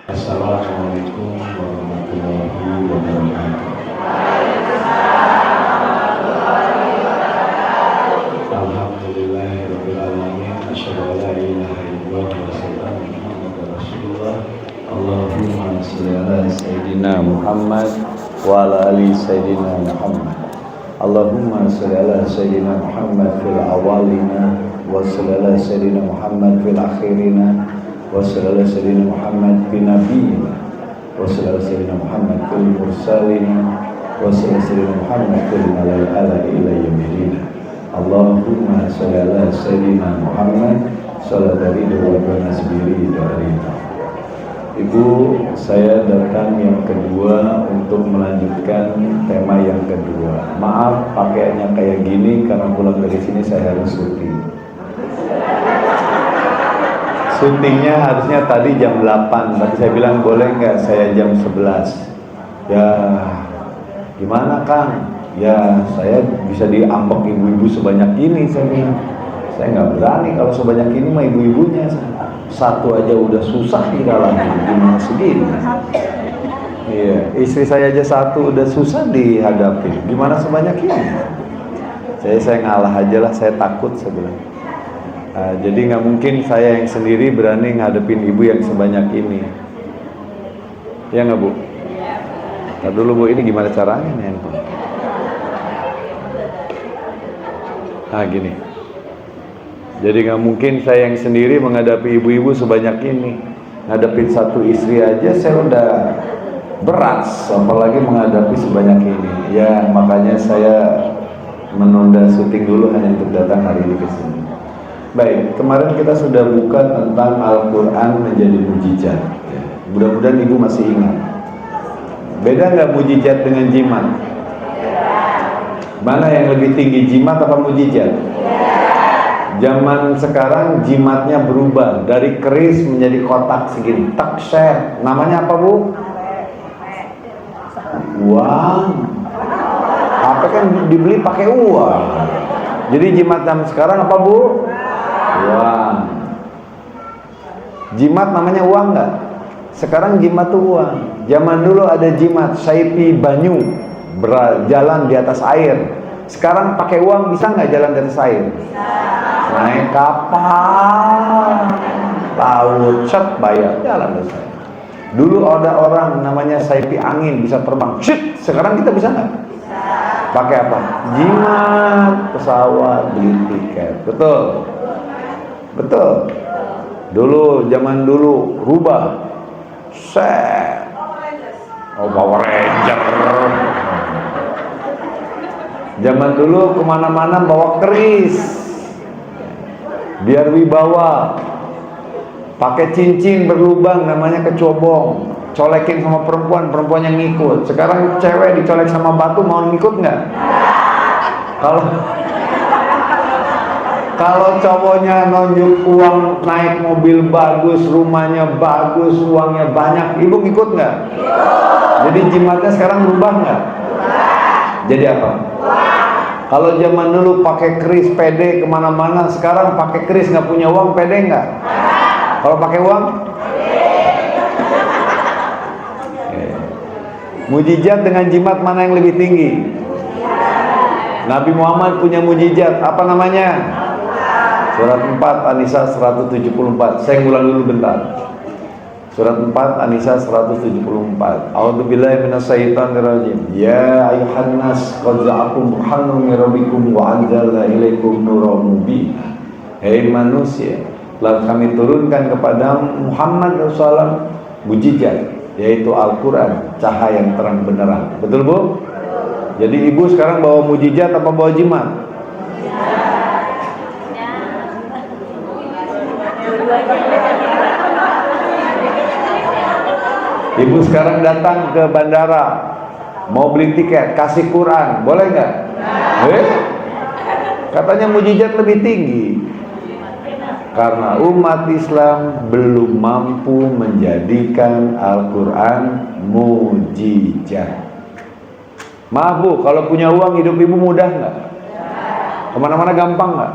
Assalamualaikum warahmatullahi wabarakatuh. Alhamdulillahirabbil alamin. Asyhadu an la ilaha illallah wa asyhadu anna Muhammadar Rasulullah. Allahumma shalli ala sayyidina Muhammad wa ala ali sayyidina Muhammad. Allahumma shalli ala sayyidina Muhammad fil awwalina wa shalli ala sayyidina Muhammad fil akhirina wa shalli ala sayyidina Muhammad fil nabiyina wa shalli ala sayyidina Muhammad fil mursalina wa shalli ala sayyidina Muhammad fil mala'il ala ila yaumil. Allahumma shalli ala sayyidina Muhammad sallallahu alaihi wa sallam. Ibu, saya datang yang kedua untuk melanjutkan tema yang kedua. Maaf pakaiannya kayak gini karena pulang dari sini saya harus syuting. Syutingnya harusnya tadi jam 8, tapi saya bilang boleh nggak saya jam 11. Ya gimana Kang? Ya saya bisa diambek ibu-ibu sebanyak ini, saya bilang. Saya nggak berani kalau sebanyak ini mah ibu-ibunya. Satu aja udah susah di dalamnya, gimana segini? Iya, istri saya aja satu udah susah dihadapi, gimana sebanyak ini? Saya ngalah aja lah, saya takut sebenarnya. Jadi nggak mungkin saya yang sendiri berani ngadepin ibu yang sebanyak ini. Ya nggak Bu? Nah, dulu Bu, ini gimana caranya nih handphone? Nah gini. Jadi nggak mungkin saya yang sendiri menghadapi ibu-ibu sebanyak ini. Ngadepin satu istri aja saya udah berat, apalagi menghadapi sebanyak ini. Ya makanya saya menunda syuting dulu hanya untuk datang hari ini ke sini. Baik, kemarin kita sudah buka tentang Al-Quran menjadi mujizat. Mudah-mudahan ibu masih ingat. Beda nggak mujizat dengan jimat? Mana yang lebih tinggi, jimat apa mujizat? Zaman sekarang jimatnya berubah dari keris menjadi kotak segini, tak share. Namanya apa Bu? Uang. Apa kan dibeli pakai uang. Jadi jimat zaman sekarang apa Bu? Uang. Jimat namanya uang nggak? Sekarang jimat tuh uang. Zaman dulu ada jimat Saipi Banyu, berjalan di atas air. Sekarang pakai uang bisa nggak jalan di atas air? Naik kapal, laut, set bayar, jalan di atas air. Dulu ada orang namanya Saipi Angin, bisa terbang, shit. Sekarang kita bisa nggak? Pakai apa? Jimat, pesawat, beli tiket. Betul? Betul. Dulu, zaman dulu, rubah, set. Oh, Power Ranger. Zaman dulu kemana-mana bawa keris, biar wibawa. Pakai cincin berlubang namanya kecobong, colekin sama perempuan, perempuannya ngikut. Sekarang cewek dicolek sama batu mau ngikut nggak? Kalau cowoknya nunjuk uang, naik mobil bagus, rumahnya bagus, uangnya banyak, ibu ngikut nggak? Jadi jimatnya sekarang berubah nggak? Jadi apa? Kalau zaman dulu pakai keris pede kemana-mana, sekarang pakai keris nggak punya uang, pede nggak? Kalau pakai uang? Mujizat dengan jimat mana yang lebih tinggi? Nabi Muhammad punya mujizat, apa namanya? Surat 4 An-Nisa 174. Saya ngulang dulu bentar. Surat 4 An-Nisa 174. A'udzubillahi minasyaitonir rajim. Ya ayuhan nas qad ja'akum burhanun min rabbikum wa anzalna ilaikum nuran mubin. Hei manusia, telah kami turunkan kepada Muhammad SAW mujizat, yaitu Al-Quran, cahaya yang terang benderang. Betul Bu? Jadi ibu sekarang bawa mujizat apa bawa jimat? Ibu sekarang datang ke bandara, mau beli tiket, kasih Quran, boleh nggak? Katanya mujizat lebih tinggi. Karena umat Islam belum mampu menjadikan Al-Quran mujizat. Maaf Bu, kalau punya uang hidup ibu mudah nggak? Kemana-mana gampang nggak?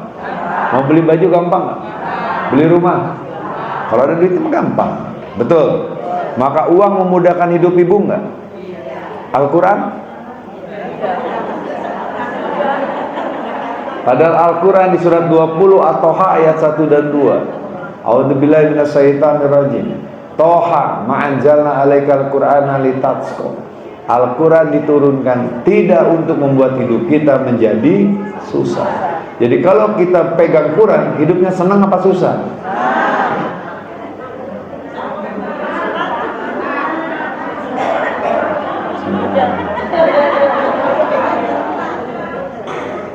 Mau beli baju gampang nggak? Beli rumah. Kalau ada duit itu gampang. Betul. Maka uang memudahkan hidup ibu enggak? Al-Quran? Padahal Al-Quran di surat 20 At-Toha ayat 1 dan 2. A'udzubillahi minasyaitonirrajim. Toha ma'anjalna alaikal qur'ana litatsko. Al-Quran diturunkan tidak untuk membuat hidup kita menjadi susah. Jadi kalau kita pegang Quran, hidupnya senang apa susah?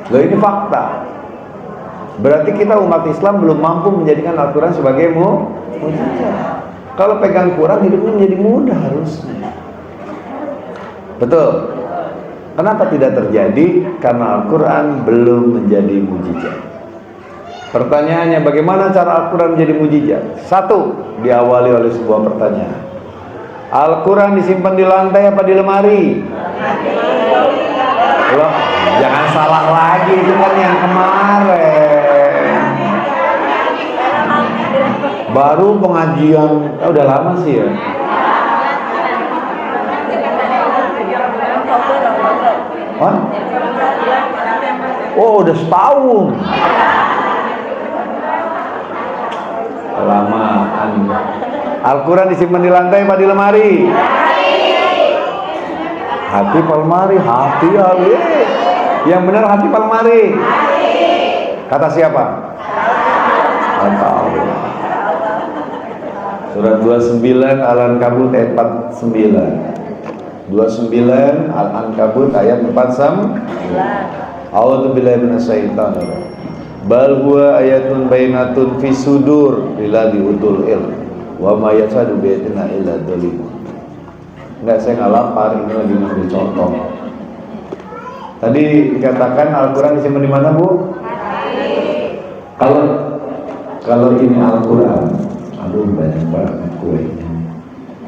Loh, ini fakta. Berarti kita umat Islam belum mampu menjadikan Al-Quran sebagai mukjizat. Kalau pegang Quran, hidupnya menjadi mudah harusnya. Betul. Kenapa tidak terjadi? Karena Al-Quran belum menjadi mukjizat. Pertanyaannya, bagaimana cara Al-Quran menjadi mukjizat? Satu, diawali oleh sebuah pertanyaan. Al-Quran disimpan di lantai apa di lemari? Loh, jangan salah lagi, itu kan yang kemarin. Baru pengajian, udah lama sih ya. Hah? Oh, udah setahun. Kelamaan. Al-Quran disimpan di lantai apa di lemari? Hati palmari, hati ali. Yang benar hati palmari. Kata siapa? Kata Allah. Surat 29 Al-Ankabut ayat 49. 29 Al-Ankabut ayat 49. A'udzubillahi minasyaitonir rajim. Bal huwa ayatun bainatun fi sudur lillazi utul ilm wa ma yasadu bi'atina illa dzalimun. Enggak, saya nggak lapar, ini lagi ngambil contoh. Tadi dikatakan Al-Quran disimpan di mana, Bu? Kalau ini Al-Quran, aduh banyak banget kuenya.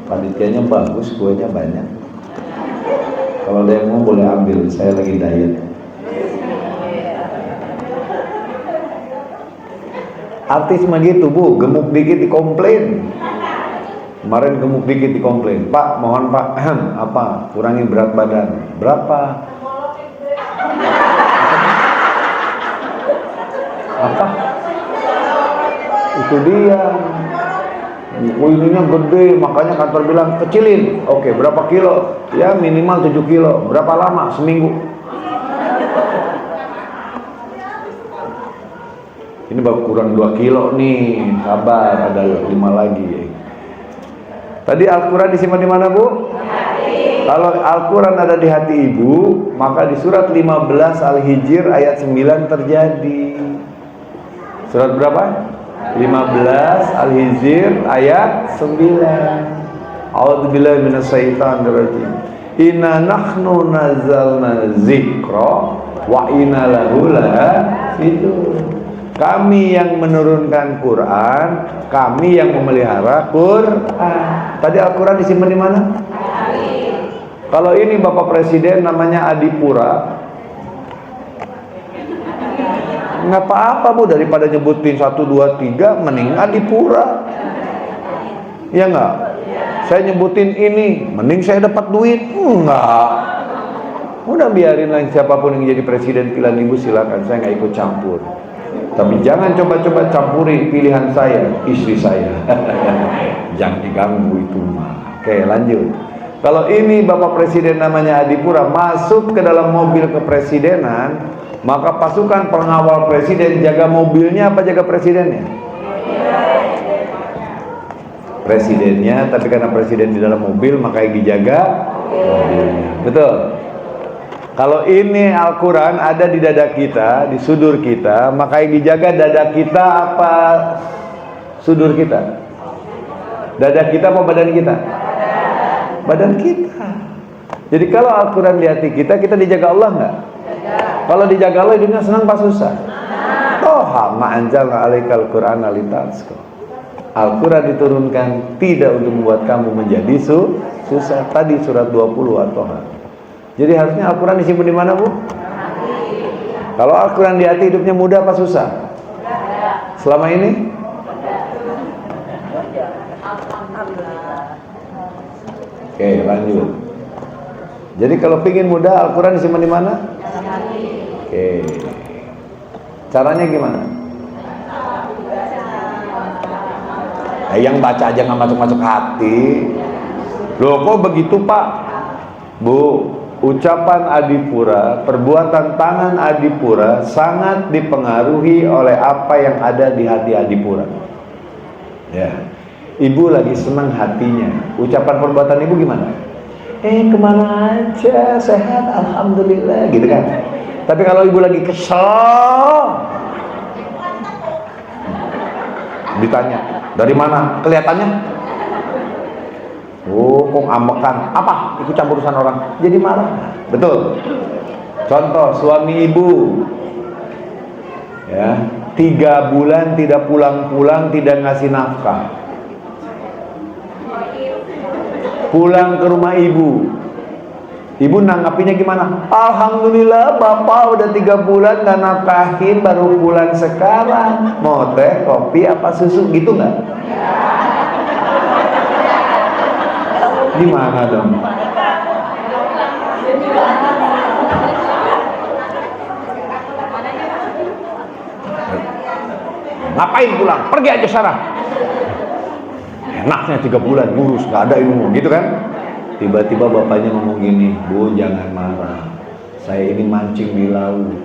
Panitianya bagus, kuenya banyak. Kalau ada yang mau boleh ambil, saya lagi diet. Artis begitu, Bu, gemuk dikit dikomplain. Kemarin gemuk dikit dikomplain, Pak, mohon Pak, apa, kurangi berat badan. Berapa? Apa? Itu dia. Ininya gede, makanya kantor bilang kecilin. Oke, berapa kilo? Ya minimal 7 kilo. Berapa lama? Seminggu. Ini baru kurang 2 kilo nih. Sabar, ada 5 lagi. Tadi Al-Quran disimpan di mana, Bu? Kalau Al-Quran ada di hati ibu, maka di surat 15 Al-Hijr ayat 9 terjadi. Surat berapa? 15 Al-Hijr ayat 9. A'udzubillahi minasyaitonir rajim. Inna nahnu nazzalna dzikra wa inna lahu lahafizun. Kami yang menurunkan Quran, kami yang memelihara Quran. Tadi Al-Quran disimpan di mana? Kalau ini Bapak Presiden namanya Adipura, nggak apa-apa, Bu, daripada nyebutin 1, 2, 3, mending Adipura. Ya nggak? Saya nyebutin ini, mending saya dapat duit. Enggak. Udah biarin lah, siapapun yang jadi presiden pilihan ibu silakan, saya nggak ikut campur. Tapi jangan coba-coba campuri pilihan saya, istri saya. Jangan diganggu itu mah. Oke, lanjut. Kalau ini Bapak Presiden namanya Adipura masuk ke dalam mobil kepresidenan, maka pasukan pengawal presiden jaga mobilnya apa jaga presidennya? Presidennya, tapi karena presiden di dalam mobil maka yang dijaga mobilnya. Betul. Kalau ini Al-Quran ada di dada kita, di sudur kita, maka yang dijaga dada kita apa sudur kita? Dada kita apa badan kita? Badan kita. Jadi kalau Al-Quran di hati kita, kita dijaga Allah nggak? Kalau dijaga Allah, hidupnya senang pas susah? Toha ma'anjalna alaikal qur'ana litatsko. Al-Quran diturunkan tidak untuk membuat kamu menjadi susah. Tadi surat 20 At-Toha. Jadi harusnya Al-Quran disimpan di mana, Bu? Kalau Al-Quran di hati, hidupnya mudah apa susah? Selama ini? Oke, lanjut. Jadi kalau pingin mudah, Al-Quran disimpan di mana? Oke. Caranya gimana? Yang baca aja nggak masuk-masuk hati. Loh kok begitu Pak? Bu, ucapan adipura, perbuatan tangan adipura sangat dipengaruhi oleh apa yang ada di hati adipura. Ya, ibu lagi senang hatinya. Ucapan perbuatan ibu gimana? Kemana aja, sehat, alhamdulillah, gitu kan. Tapi kalau ibu lagi kesel, ditanya, dari mana? Kelihatannya, oh kok ngambekan, apa? Ikut campur urusan orang, jadi marah. Betul. Contoh, suami ibu, ya, 3 bulan tidak pulang-pulang, tidak ngasih nafkah. Pulang ke rumah ibu, ibu nanggapinya gimana? Alhamdulillah bapak udah 3 bulan gak nafkahin, baru pulang sekarang. Mau teh, kopi, apa susu gitu nggak? Gimana dong? Ngapain pulang? Pergi aja Sarah. Enaknya 3 bulan ngurus, gak ada ilmu, gitu kan? Tiba-tiba bapaknya ngomong gini, Bu jangan marah, saya ini mancing di laut.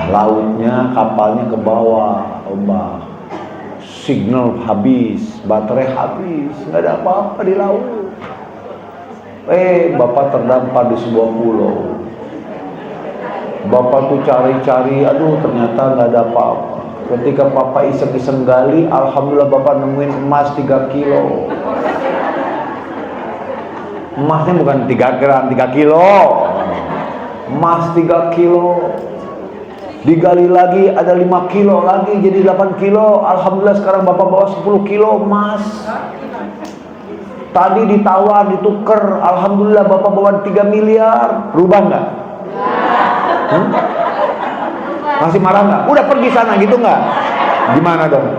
Lautnya, kapalnya ke bawah, ombak, signal habis, baterai habis, gak ada apa-apa di laut. Bapak terdampar di sebuah pulau. Bapak tuh cari-cari, aduh ternyata gak ada apa-apa. Ketika papa iseng-iseng gali, alhamdulillah bapak nemuin emas 3 kilo. Emasnya bukan 3 gram, 3 kilo. Emas 3 kilo. Digali lagi ada 5 kilo lagi, jadi 8 kilo. Alhamdulillah sekarang bapak bawa 10 kilo emas. Tadi ditawar, ditukar, alhamdulillah bapak bawa 3 miliar. Rubah nggak? Masih marah nggak? Udah pergi sana gitu nggak? Gimana dong?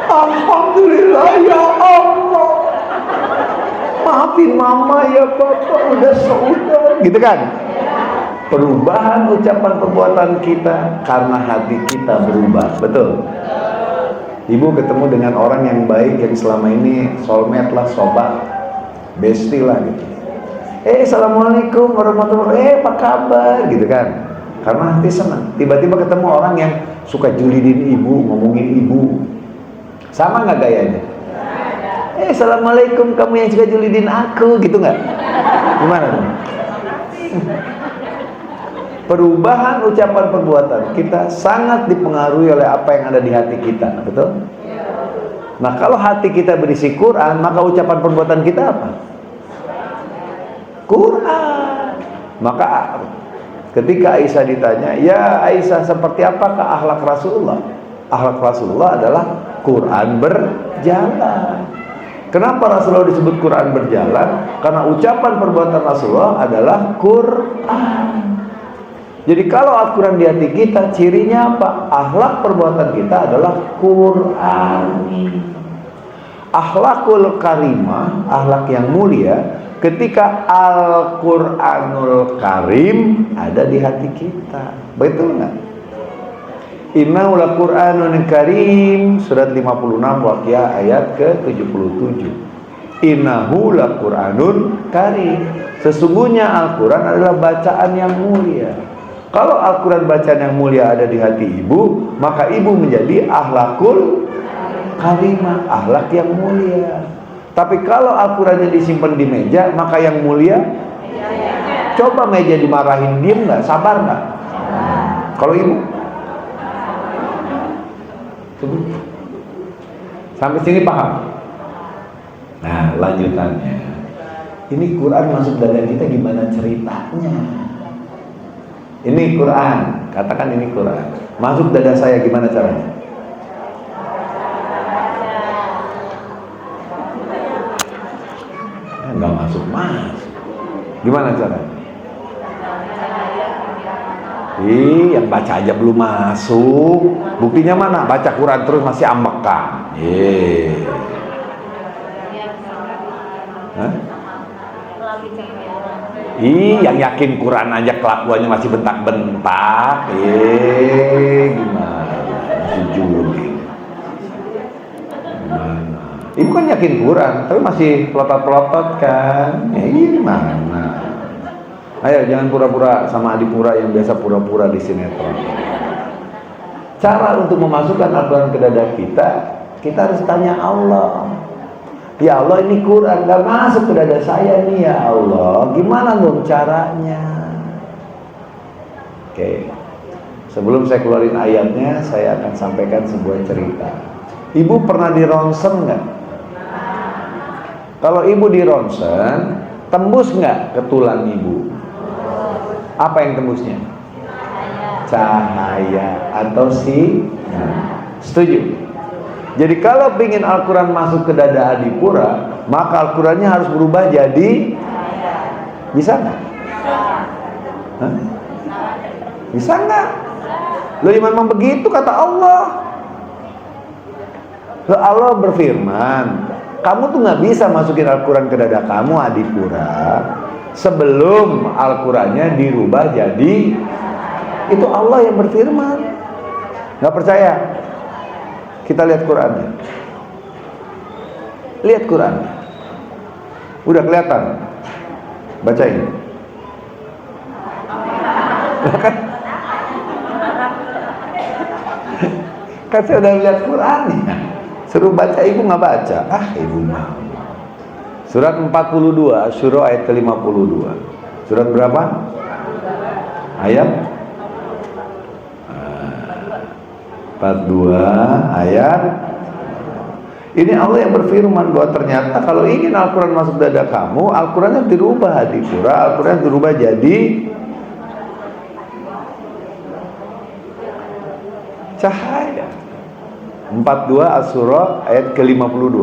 Alhamdulillah ya Allah, maafin mama ya bapak, udah saudara, gitu kan? Perubahan ucapan perbuatan kita karena hati kita berubah, betul? Ibu ketemu dengan orang yang baik, yang selama ini soulmate lah, sobat, bestie lah gitu. Assalamualaikum warahmatullahi wabarakatuh, apa kabar, gitu kan? Karena hati senang. Tiba-tiba ketemu orang yang suka julidin ibu, ngomongin ibu, sama nggak gayanya? Assalamualaikum, kamu yang suka julidin aku, gitu nggak? Gimana tuh? Perubahan ucapan perbuatan kita sangat dipengaruhi oleh apa yang ada di hati kita, betul? Nah kalau hati kita berisi Quran, maka ucapan perbuatan kita apa? Quran. Maka ketika Aisyah ditanya, ya Aisyah seperti apakah akhlak Rasulullah? Akhlak Rasulullah adalah Quran berjalan. Kenapa Rasulullah disebut Quran berjalan? Karena ucapan perbuatan Rasulullah adalah Quran. Jadi kalau Al-Quran di hati kita, cirinya apa? Akhlak perbuatan kita adalah Qurani. Akhlakul karimah, akhlak yang mulia, ketika Al-Quranul Karim ada di hati kita. Betul nggak? Innahu laqur'anun karim, surat 56 Waqiah ayat ke-77. Innahu laqur'anun karim, sesungguhnya Al-Quran adalah bacaan yang mulia. Kalau Al-Quran bacaan yang mulia ada di hati ibu, maka ibu menjadi akhlakul karimah, akhlak yang mulia. Tapi kalau Al-Qurannya disimpan di meja, maka yang mulia, coba meja dimarahin, diem nggak? Sabar nggak? Kalau ibu, sampai sini paham? Nah lanjutannya, ini Quran masuk dada kita gimana ceritanya? Ini Quran, katakan ini Quran masuk dada saya, gimana caranya? Nggak masuk. Gimana caranya? Yang baca aja belum masuk. Buktinya mana? Baca Quran terus masih ambekan. Hah? Yang yakin Quran aja kelakuannya masih bentak-bentak. Gimana? Jujur. Gimana? Ibu kan yakin Quran, tapi masih pelotot-pelotot kan? Gimana? Ayo jangan pura-pura sama adipura yang biasa pura-pura di sinetron. Cara untuk memasukkan Al-Quran ke dada kita harus tanya Allah. Ya Allah, ini Quran gak masuk ke dada saya nih ya Allah. Gimana dong caranya? Oke. Sebelum saya keluarin ayatnya, saya akan sampaikan sebuah cerita. Ibu pernah di ronsen nggak? Kalau ibu di ronsen, tembus nggak ke tulang ibu? Apa yang tembusnya? Cahaya atau setuju? Jadi kalau ingin Al-Quran masuk ke dada adipura, maka Al-Qurannya harus berubah jadi bisa nggak? Bisa nggak? Loh, ya memang begitu kata Allah. Loh, Allah berfirman, kamu tuh nggak bisa masukin Al-Quran ke dada kamu adipura sebelum Al-Qurannya dirubah jadi, itu Allah yang berfirman. Nggak percaya? Kita lihat Qurannya. Lihat Qurannya. Udah kelihatan? Bacain. Kan saya udah lihat Qurannya. Suruh baca, ibu nggak baca. Ibu mau. Surat 42, Asy-Syura ayat ke-52. Surat berapa? Ayat 42 ayat. Ini Allah yang berfirman bahwa ternyata kalau ingin Al-Quran masuk dada kamu, Al-Qurannya dirubah adipura, Al-Quran dirubah jadi cahaya. 42 Asy-Syura ayat ke-52.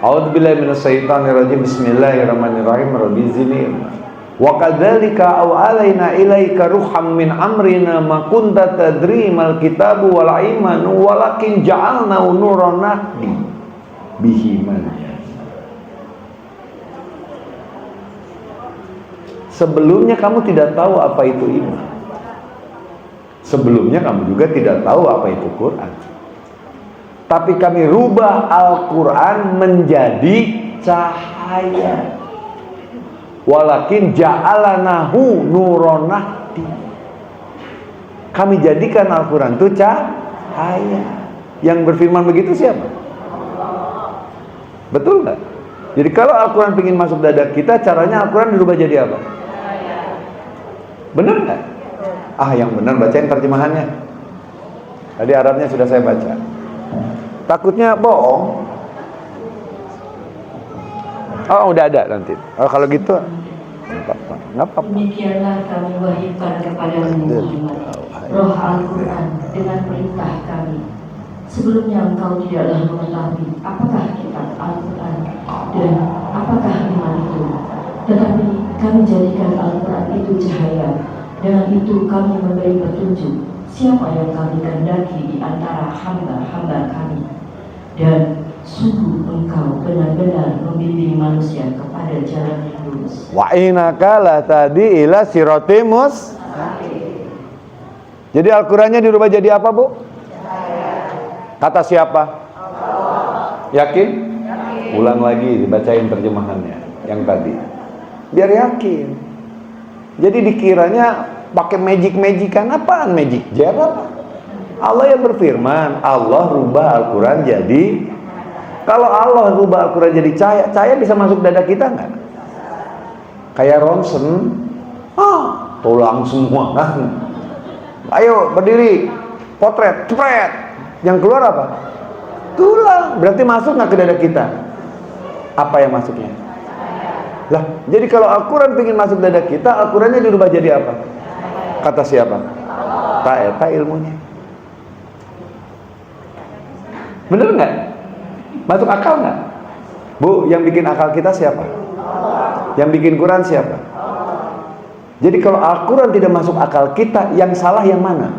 A'udzubillahi minasyaitonirrajim. Bismillahirrahmanirrahim. Rabbi zidni ilma. Wa kadzalika aw'alaina ilaika ruham min amrina ma kunta tadri mal kitabu wal iman walakin ja'alna nuran nahdi bihi man. Sebelumnya kamu tidak tahu apa itu iman. Sebelumnya kamu juga tidak tahu apa itu Quran. Tapi kami rubah Al-Quran menjadi cahaya. Walakin ja'alanahu nuron nahdi. Kami jadikan Al-Quran itu cahaya. Yang berfirman begitu siapa? Betul nggak? Jadi kalau Al-Quran ingin masuk dada kita, caranya Al-Quran dirubah jadi apa? Benar nggak? Yang benar bacain terjemahannya. Tadi Arabnya sudah saya baca. Takutnya bohong. Udah ada nanti. Kalau gitu nggak apa-apa. Demikianlah kami wahyukan kepadamu Muhammad Roh Al-Quran dengan perintah kami. Sebelumnya engkau tidaklah mengetahui apakah kitab Al-Quran dan apakah iman itu. Tetapi kami jadikan Al-Quran itu cahaya. Dengan itu kami memberi petunjuk siapa yang kami kehendaki di antara hamba-hamba kami. Dan sungguh engkau benar-benar membimbing manusia kepada jalan yang lurus. Wa innaka latahdi ila siratim mustaqim. Jadi Al-Qur'annya dirubah jadi apa, Bu? Kata siapa? Allah. Yakin? Yakin. Ulang lagi, dibacain terjemahannya yang tadi. Biar yakin. Jadi dikiranya pakai magic-magican. Apaan magic jar apa? Allah yang berfirman, Allah rubah Al-Quran jadi. Kalau Allah rubah Al-Quran jadi cahaya, cahaya bisa masuk dada kita nggak? Kayak ronsen, tulang semua kan. Ayo berdiri, potret, cepet. Yang keluar apa? Tulang. Berarti masuk nggak ke dada kita? Apa yang masuknya? Lah, jadi kalau Al-Quran ingin masuk dada kita, Al-Qurannya dirubah jadi apa? Kata siapa? Tak ilmunya. Bener nggak? Masuk akal nggak? Bu, yang bikin akal kita siapa? Yang bikin Quran siapa? Jadi kalau Al-Quran tidak masuk akal kita, yang salah yang mana?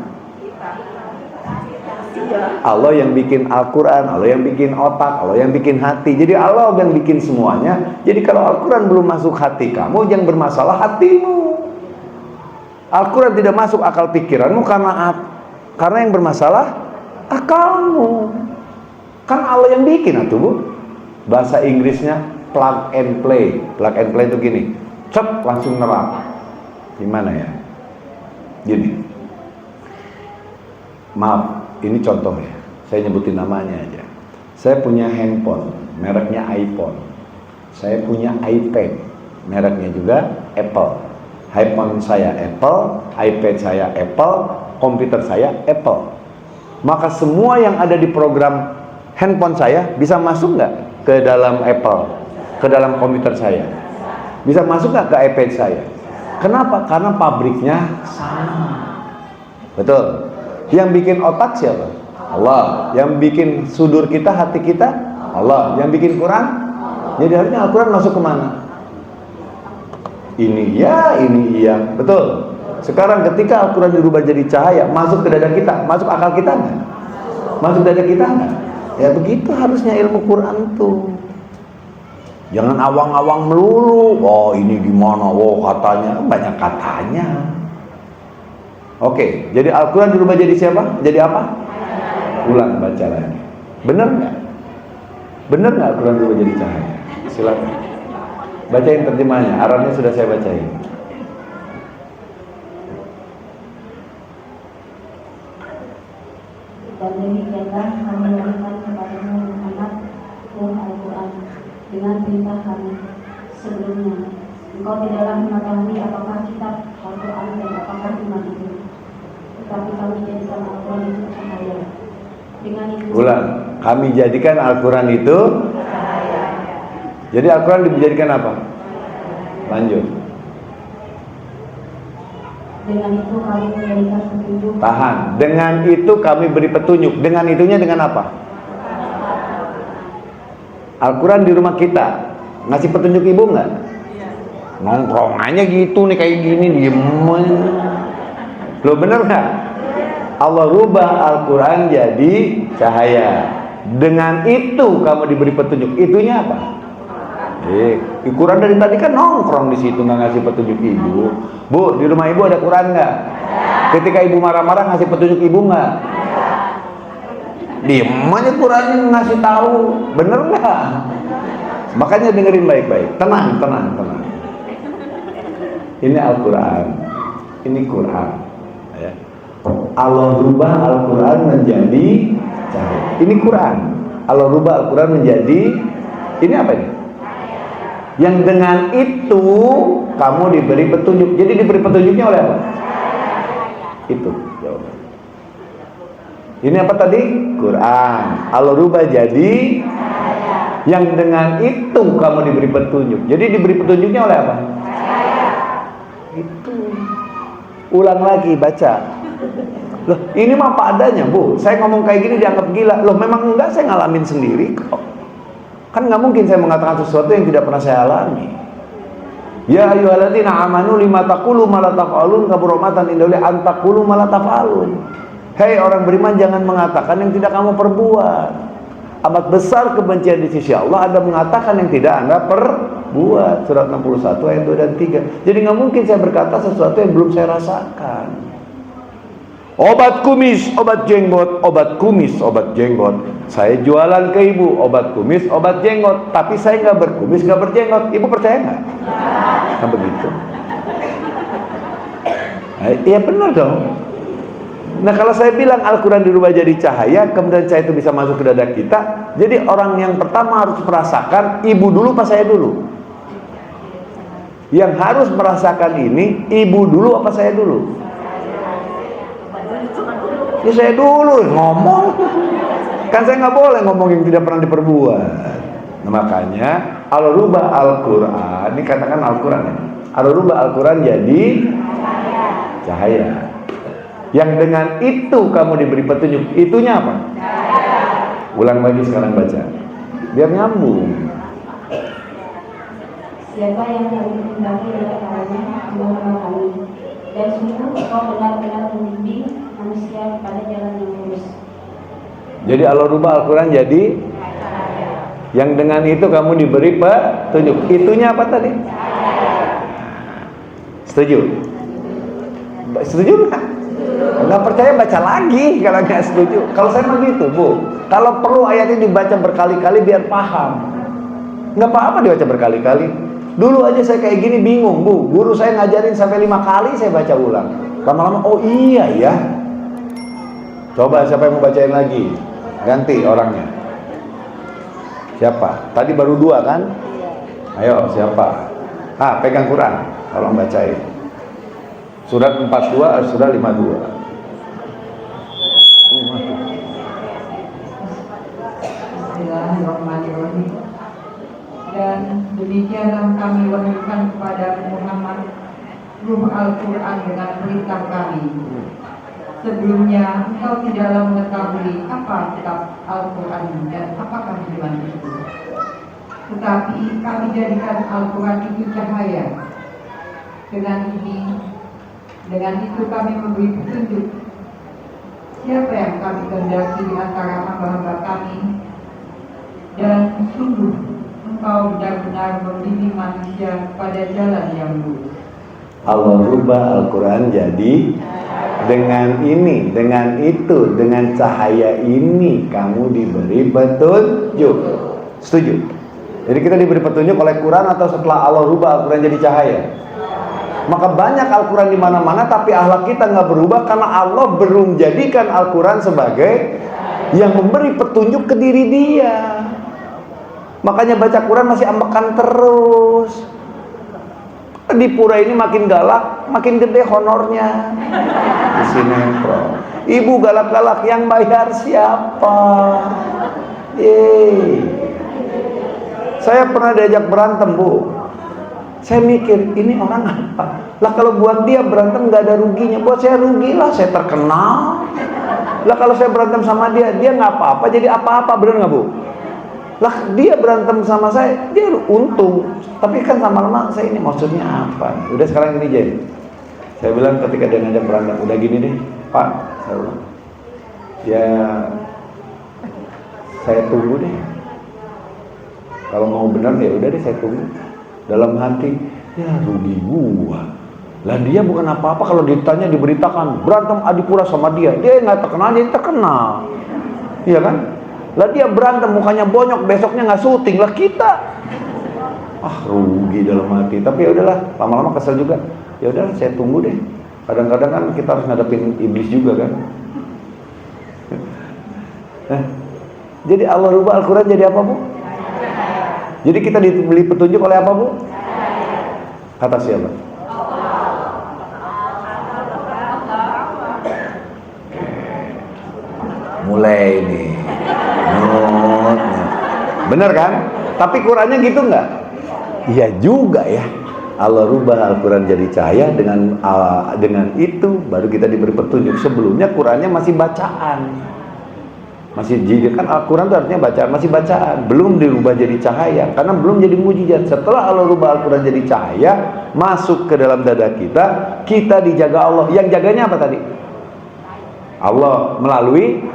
Allah yang bikin Al-Quran, Allah yang bikin otak, Allah yang bikin hati. Jadi Allah yang bikin semuanya. Jadi kalau Al-Quran belum masuk hati kamu, yang bermasalah hatimu. Al-Quran tidak masuk akal pikiranmu karena yang bermasalah akalmu. Kan Allah yang bikin itu, Bu. Bahasa Inggrisnya plug and play. Plug and play itu gini, cep langsung nerap. Gimana ya? Gini, maaf, ini contoh ya. Saya nyebutin namanya aja. Saya punya handphone, mereknya iPhone. Saya punya iPad, mereknya juga Apple. iPhone saya Apple, iPad saya Apple, komputer saya Apple. Maka semua yang ada di program handphone saya bisa masuk nggak ke dalam Apple, ke dalam komputer saya? Bisa masuk nggak ke iPad saya? Kenapa? Karena pabriknya sama. Betul. Yang bikin otak siapa? Allah. Yang bikin sudur kita, hati kita, Allah. Yang bikin Quran. Jadi harusnya Al-Quran masuk kemana? Ini ya, ini iya. Betul. Sekarang ketika Al-Quran dirubah jadi cahaya, masuk ke dada kita, masuk akal kita enggak? Masuk dada kita enggak? Ya begitu harusnya ilmu Quran tuh. Jangan awang-awang melulu. Oh ini gimana? Oh katanya, banyak katanya. Oke, jadi Al-Quran dirubah jadi siapa? Jadi apa? Ulang baca lagi. Bener nggak? Bener nggak Al-Quran dirubah jadi cahaya? Silakan. Bacain terjemahnya. Arabnya sudah saya bacain. Dan demikianlah kami memberikan kepadamu Muhammad Ruh Al-Quran dengan perintah kami sebelumnya. Engkau tidaklah mengetahui apakah kitab Al-Quran dan apakah iman itu, tetapi kami jadikan Al-Quran itu cahaya. Dengan itu, ulang, kami jadikan Al-Quran itu cahaya. Jadi Al-Quran dijadikan apa? Lanjut. dengan itu kami menjadikan petunjuk. Tahan. Dengan itu kami beri petunjuk. Dengan itunya dengan apa? Al-Quran di rumah kita ngasih petunjuk ibu nggak? Nongkrongannya gitu nih kayak gini diem. Lo bener nggak? Allah rubah Al-Quran jadi cahaya. Dengan itu kamu diberi petunjuk. Itunya apa? Quran dari tadi kan nongkrong di situ nggak ngasih petunjuk ibu. Bu, di rumah ibu ada Quran nggak? Ketika ibu marah-marah ngasih petunjuk ibu nggak? Diem aja Qurannya ngasih tahu, bener nggak? Makanya dengerin baik-baik, tenang. Ini Al-Quran, ini Quran. Ya. Allah rubah Al-Quran menjadi cahaya. Ini Quran. Allah rubah Al-Quran menjadi, ini apa ini? Yang dengan itu kamu diberi petunjuk. Jadi diberi petunjuknya oleh apa? Itu jawaban. Ini apa tadi? Quran. Allah rubah jadi yang dengan itu kamu diberi petunjuk. Jadi diberi petunjuknya oleh apa? Itu. Ulang lagi baca. Loh, ini mah apa adanya, Bu. Saya ngomong kayak gini dianggap gila. Loh, memang enggak, saya ngalamin sendiri kok. Kan nggak mungkin saya mengatakan sesuatu yang tidak pernah saya alami. Ya ayyuhalladzina amanu lima taqulu ma la taf'alun kabura maqtan indallahi an taqulu ma la taf'alun. Hei orang beriman, jangan mengatakan yang tidak kamu perbuat. Amat besar kebencian di sisi Allah ada mengatakan yang tidak Anda perbuat. Surat 61 ayat 2 dan 3. Jadi nggak mungkin saya berkata sesuatu yang belum saya rasakan. Obat kumis, obat jenggot, obat kumis, obat jenggot. Saya jualan ke ibu obat kumis, obat jenggot, tapi saya nggak berkumis, nggak berjenggot. Ibu percaya nggak? Kan begitu. Iya benar dong. Nah kalau saya bilang Al-Quran dirubah jadi cahaya, kemudian cahaya itu bisa masuk ke dada kita. Jadi orang yang pertama harus merasakan, ibu dulu apa saya dulu? Yang harus merasakan ini, ibu dulu apa saya dulu? Ya saya dulu ngomong. Kan saya nggak boleh ngomong yang tidak pernah diperbuat. Nah, makanya Allah rubah Al-Quran. Ini katakan Al-Quran ya. Allah rubah Al-Quran jadi cahaya. Yang dengan itu kamu diberi petunjuk. Itunya apa? Ulang lagi sekarang baca. Biar nyambung. siapa yang kami kehendaki oleh karenanya menolong kami. Dan sungguh Engkau benar-benar membimbing manusia kepada jalan yang lurus. Jadi Allah rubah Al-Quran jadi yang dengan itu kamu diberi petunjuk. Itunya apa tadi? Setuju? Setuju nggak? Nggak percaya baca lagi kalau nggak setuju. Kalau saya mah gitu, Bu. Kalau perlu ayatnya dibaca berkali-kali biar paham. Nggak apa-apa dibaca berkali-kali. Dulu aja saya kayak gini bingung, Bu. Guru saya ngajarin sampai 5 kali saya baca ulang. Lama-lama, oh iya ya. Coba siapa yang mau bacain lagi? Ganti orangnya. Siapa? Tadi baru 2 kan? Ayo, siapa? Pegang Quran. Tolong bacain. Surat 42, surat 52. Bismillahirrahmanirrahim. Dan demikianlah kami wahyukan kepada Muhammad ruh Al-Quran dengan perintah kami. Sebelumnya engkau tidaklah mengetahui apa kitab Al-Quran dan apakah firman itu. Tetapi kami jadikan Al-Quran itu cahaya. Dengan itu kami memberi petunjuk siapa yang kami kehendaki di antara hamba-hamba kami. Dan sungguh Engkau benar-benar membimbing manusia pada jalan yang lurus. Allah rubah Al-Quran jadi dengan ini, dengan itu, dengan cahaya ini kamu diberi petunjuk. Setuju? Jadi kita diberi petunjuk oleh Quran atau setelah Allah rubah Al-Quran jadi cahaya? Maka banyak Al-Quran di mana-mana tapi akhlak kita nggak berubah karena Allah belum jadikan Al-Quran sebagai yang memberi petunjuk ke diri dia. Makanya baca Quran masih ambekan terus. Di pura ini makin galak, makin gede honornya. Di sinetron. Ibu galak-galak yang bayar siapa? Saya pernah diajak berantem, Bu. Saya mikir, ini orang apa? Lah kalau buat dia berantem nggak ada ruginya. Buat saya rugilah, saya terkenal. Lah kalau saya berantem sama dia, dia nggak apa-apa, jadi apa-apa, bener nggak, Bu? Lah dia berantem sama saya, dia untung. Tapi kan lama-lama saya ini maksudnya apa? Udah sekarang ini jadi. Saya bilang ketika dia ngajak berantem, udah gini deh, Pak. Saya bilang, ya saya tunggu deh. Kalau mau benar ya udah deh saya tunggu. Dalam hati, ya rugi gua. Lah dia bukan apa-apa kalau ditanya diberitakan berantem Adipura sama dia nggak terkenal jadi terkenal. Iya kan? Lah dia berantem mukanya bonyok, besoknya nggak syuting. Lah kita rugi dalam hati. Tapi ya udahlah, lama-lama kesel juga. Ya udahlah, saya tunggu deh. Kadang-kadang kan kita harus ngadepin iblis juga kan. Jadi Allah rubah Al-Quran jadi apa, Bu? Jadi kita diberi petunjuk oleh apa, Bu? Kata siapa? Mulai nih. Bener kan? Tapi Qurannya gitu nggak? Iya juga ya. Allah rubah Al-Quran jadi cahaya dengan itu baru kita diberi petunjuk. Sebelumnya Qurannya masih bacaan. Masih jadi kan Al-Quran itu artinya bacaan, masih bacaan. Belum dirubah jadi cahaya karena belum jadi mujizat. Setelah Allah rubah Al-Quran jadi cahaya, masuk ke dalam dada kita dijaga Allah. Yang jaganya apa tadi? Allah melalui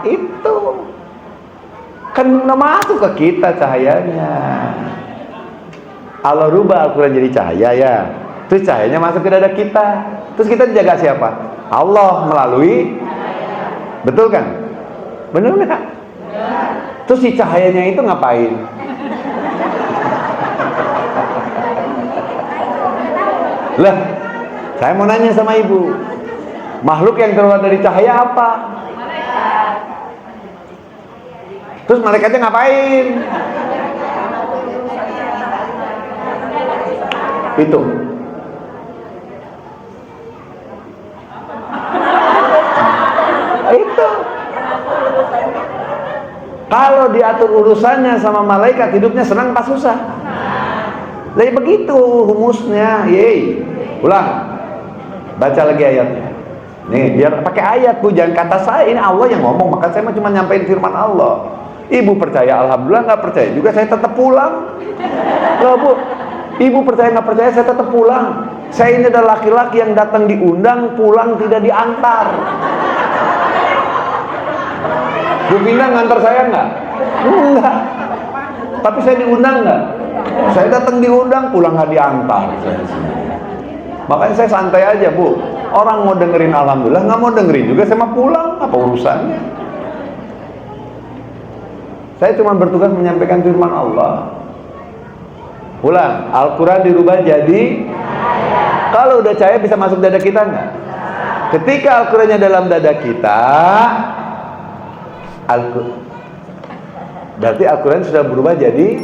itu. Kan udah masuk ke kita cahayanya. Allah rubah Al-Quran jadi cahaya ya. Terus cahayanya masuk ke dada kita. Terus kita dijaga siapa? Allah melalui. Betul kan? Bener nggak? Terus si cahayanya itu ngapain? Lah, saya mau nanya sama ibu. Makhluk yang keluar dari cahaya apa? Terus malaikatnya ngapain? Itu. Itu. Kalau diatur urusannya sama malaikat, hidupnya senang pas susah. Jadi begitu humusnya. Ulang. Baca lagi ayatnya. Nih, biar pakai ayat, Bu, jangan kata saya. Ini Allah yang ngomong, maka saya cuma nyampein firman Allah. Ibu percaya, alhamdulillah. Nggak percaya juga saya tetap pulang. Loh, Bu, Ibu percaya nggak percaya, saya tetap pulang. Saya ini adalah laki-laki yang datang diundang, pulang tidak diantar. Bu Vina ngantar saya nggak? Enggak. Tapi saya diundang nggak? Saya datang diundang, pulang nggak diantar. Makanya saya santai aja, Bu. Orang mau dengerin alhamdulillah, nggak mau dengerin juga saya mau pulang. Apa urusannya? Saya cuma bertugas menyampaikan firman Allah. Pulang, Al-Quran dirubah jadi kalau udah cahaya bisa masuk dada kita nggak? Ketika Al-Qurannya dalam dada kita, berarti Al-Quran sudah berubah jadi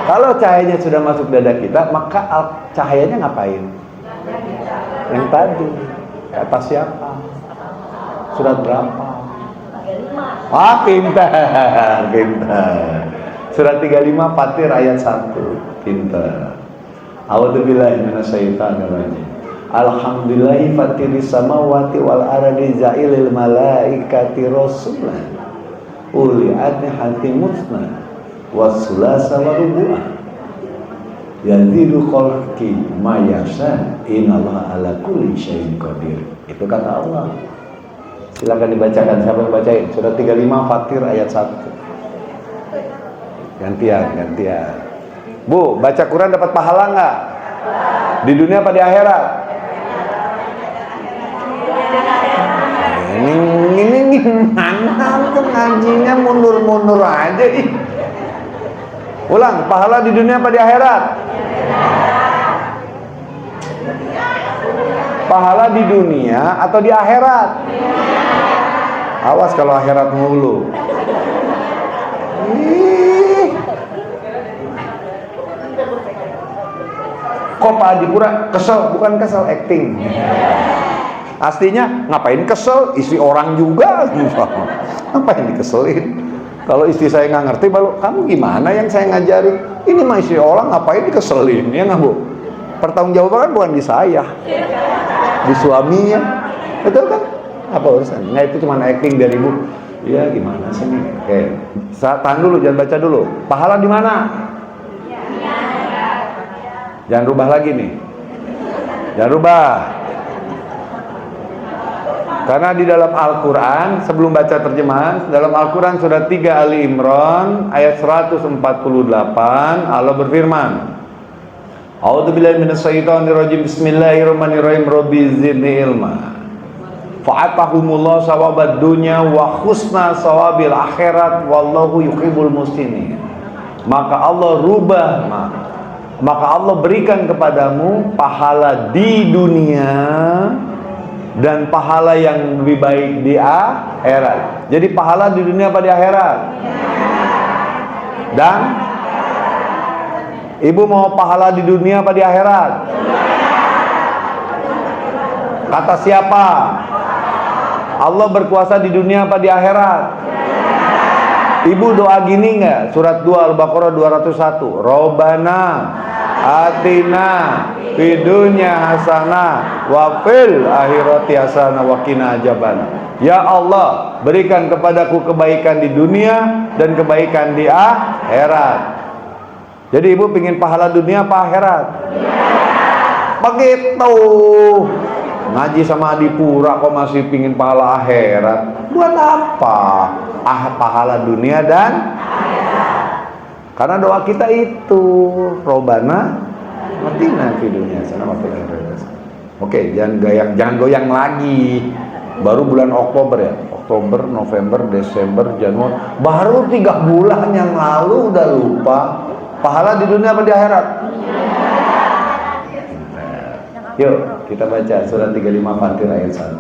kalau cahayanya sudah masuk dada kita, maka cahayanya ngapain? Yang tadi kata siapa? Surat berapa? Wah, pintar. Surat 35 Fatir ayat 1. Pintar. A'udzubillahi minasyaitonir rajim. Alhamdulillahi fatiris samawati wal ardi ja'ilil malaikati rasulan uli adnihati musna wassulasa warubu'ah yazidu khalqi ma yasha innallaha ala kulli syai'in qadir. Itu kata Allah. Silakan dibacakan. Siapa yang bacain? Surat 35 Fatir ayat 1. Gantian. Bu, baca Quran dapat pahala nggak? Di dunia apa di akhirat? Ini mana ngajinya mundur aja ih. Ulang, pahala di dunia apa di akhirat? Pahala di dunia atau di akhirat? Awas kalau akhirat mulu. Kok Pak Adipura kesel? Bukan kesel, acting. Aslinya ngapain kesel? Istri orang juga. Ngapain dikeselin? Kalau istri saya nggak ngerti, baru kamu gimana yang saya ngajarin? Ini mah istri orang, ngapain dikeselin? Ya nggak, Bu? Pertanggungjawaban bukan di saya, di suaminya. Betul kan? Apa urusan? Nah, itu cuma acting dari Ibu. Ya gimana sih nih? Oke, tahan dulu, jangan baca dulu. Pahala di mana? Jangan rubah lagi nih. Jangan rubah. Karena di dalam Al-Quran, sebelum baca terjemahan, dalam Al-Quran surat 3 Ali Imran ayat 148, Allah berfirman, A'udzubillahi minasyaitonirrajim, Bismillahirrahmanirrahim, Rabbi zidni ilma. Fa'atahumullah sawabad dunya wa husna sawabil akhirat wallahu yuhibbul muslimin. Maka Allah berikan kepadamu pahala di dunia dan pahala yang lebih baik di akhirat. Jadi pahala di dunia apa di akhirat? Dan Ibu mau pahala di dunia apa di akhirat? Kata siapa? Allah berkuasa di dunia apa di akhirat? Ibu doa gini nggak? Surat 2 Al-Baqarah 201. Robbana atina fid dunya hasanah wa fil akhirati hasanah wa qina adzabannar. Ya Allah, berikan kepadaku kebaikan di dunia dan kebaikan di akhirat. Jadi Ibu pingin pahala dunia apa akhirat? Begitu. Ngaji sama Adipura kok masih pingin pahala akhirat? Buat apa? Pahala dunia dan akhirat. Karena doa kita itu Robbana atina fid dunya hasanah wa fil akhirati hasanah. Oke, jangan goyang lagi. Baru bulan Oktober ya. Oktober, November, Desember, Januari. Baru 3 bulan yang lalu udah lupa. Pahala di dunia apa di akhirat? Yuk kita baca surat 35 Fatir ayat 1.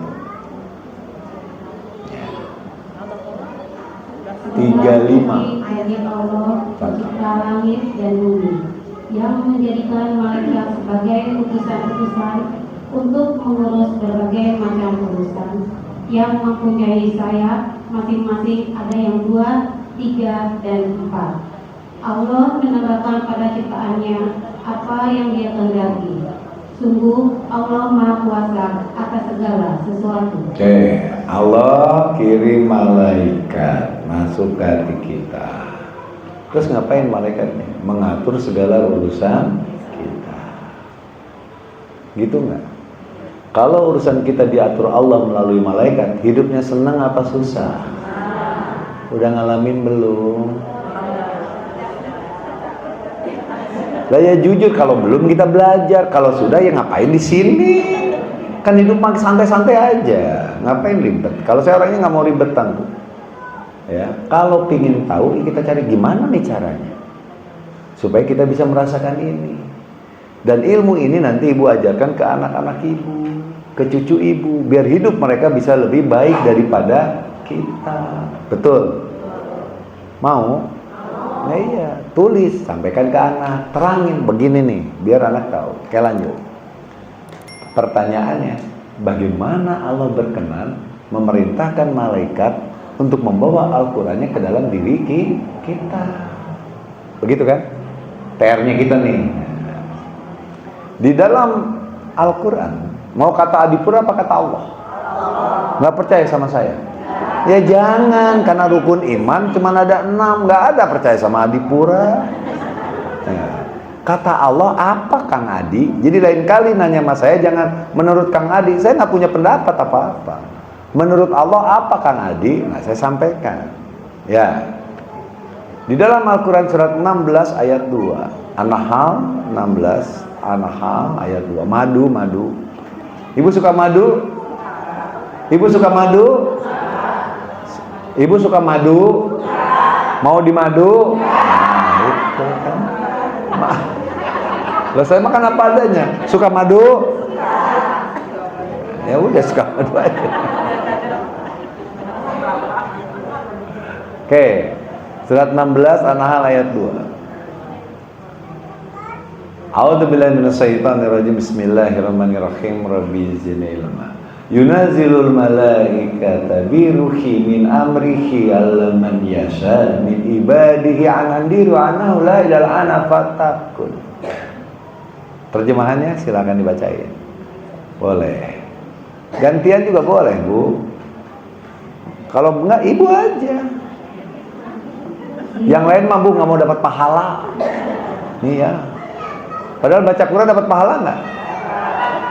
35. Ayat Allah pencipta langit dan bumi, yang menjadikan malaikat sebagai utusan-utusan untuk mengurus berbagai macam urusan, yang mempunyai sayap masing-masing, ada yang 2, 3, dan 4. Allah menambahkan pada ciptaannya apa yang Dia kehendaki. Sungguh Allah Maha Kuasa atas segala sesuatu. Oke, Allah kirim malaikat masuk ke hati kita. Terus ngapain malaikatnya? Mengatur segala urusan kita. Gitu nggak? Kalau urusan kita diatur Allah melalui malaikat, hidupnya senang apa susah? Udah ngalamin belum? Lah ya jujur, kalau belum kita belajar, kalau sudah ya ngapain di sini? Kan hidup santai-santai aja, ngapain ribet? Kalau saya orangnya nggak mau ribetan tuh. Ya, kalau pingin tahu kita cari gimana nih caranya supaya kita bisa merasakan ini. Dan ilmu ini nanti ibu ajarkan ke anak-anak ibu, ke cucu ibu, biar hidup mereka bisa lebih baik daripada kita. Betul? Mau? Nah iya, tulis, sampaikan ke anak, terangin begini nih, biar anak tahu. Oke, lanjut. Pertanyaannya, bagaimana Allah berkenan memerintahkan malaikat untuk membawa Al-Qurannya ke dalam diri kita? Begitu kan? PR-nya kita nih. Di dalam Al-Quran, mau kata adipura apa kata Allah? Nggak percaya sama saya? Ya jangan, karena rukun iman cuma ada 6, nggak ada percaya sama adipura. Ya. Kata Allah apa Kang Adi? Jadi lain kali nanya sama saya jangan menurut Kang Adi, saya nggak punya pendapat apa-apa. Menurut Allah apa Kang Adi? Nah saya sampaikan. Ya. Di dalam Al-Quran surat 16 ayat 2, An-Nahl 16, An-Nahl ayat 2, madu. Ibu suka madu? Ibu suka madu? Ibu suka madu? Mau dimadu? Nah, itu kan. Loh saya makan apa adanya. Suka madu? Ya udah suka madu aja. Oke. Surat 16 An-Nahl ayat 2. A'udzubillahi minasyaitonirrajim. Bismillahirrahmanirrahim. Rabbi zidni ilma. Yunazilul malaikata biruhi min amrihi ala man yasha min ibadihi an andiru anahu la ilal ana fatakun. Terjemahannya silakan dibacain. Boleh. Gantian juga boleh, Bu. Kalau enggak ibu aja. Yang lain mah Bu nggak mau dapat pahala. Iya. Padahal baca Quran dapat pahala nggak?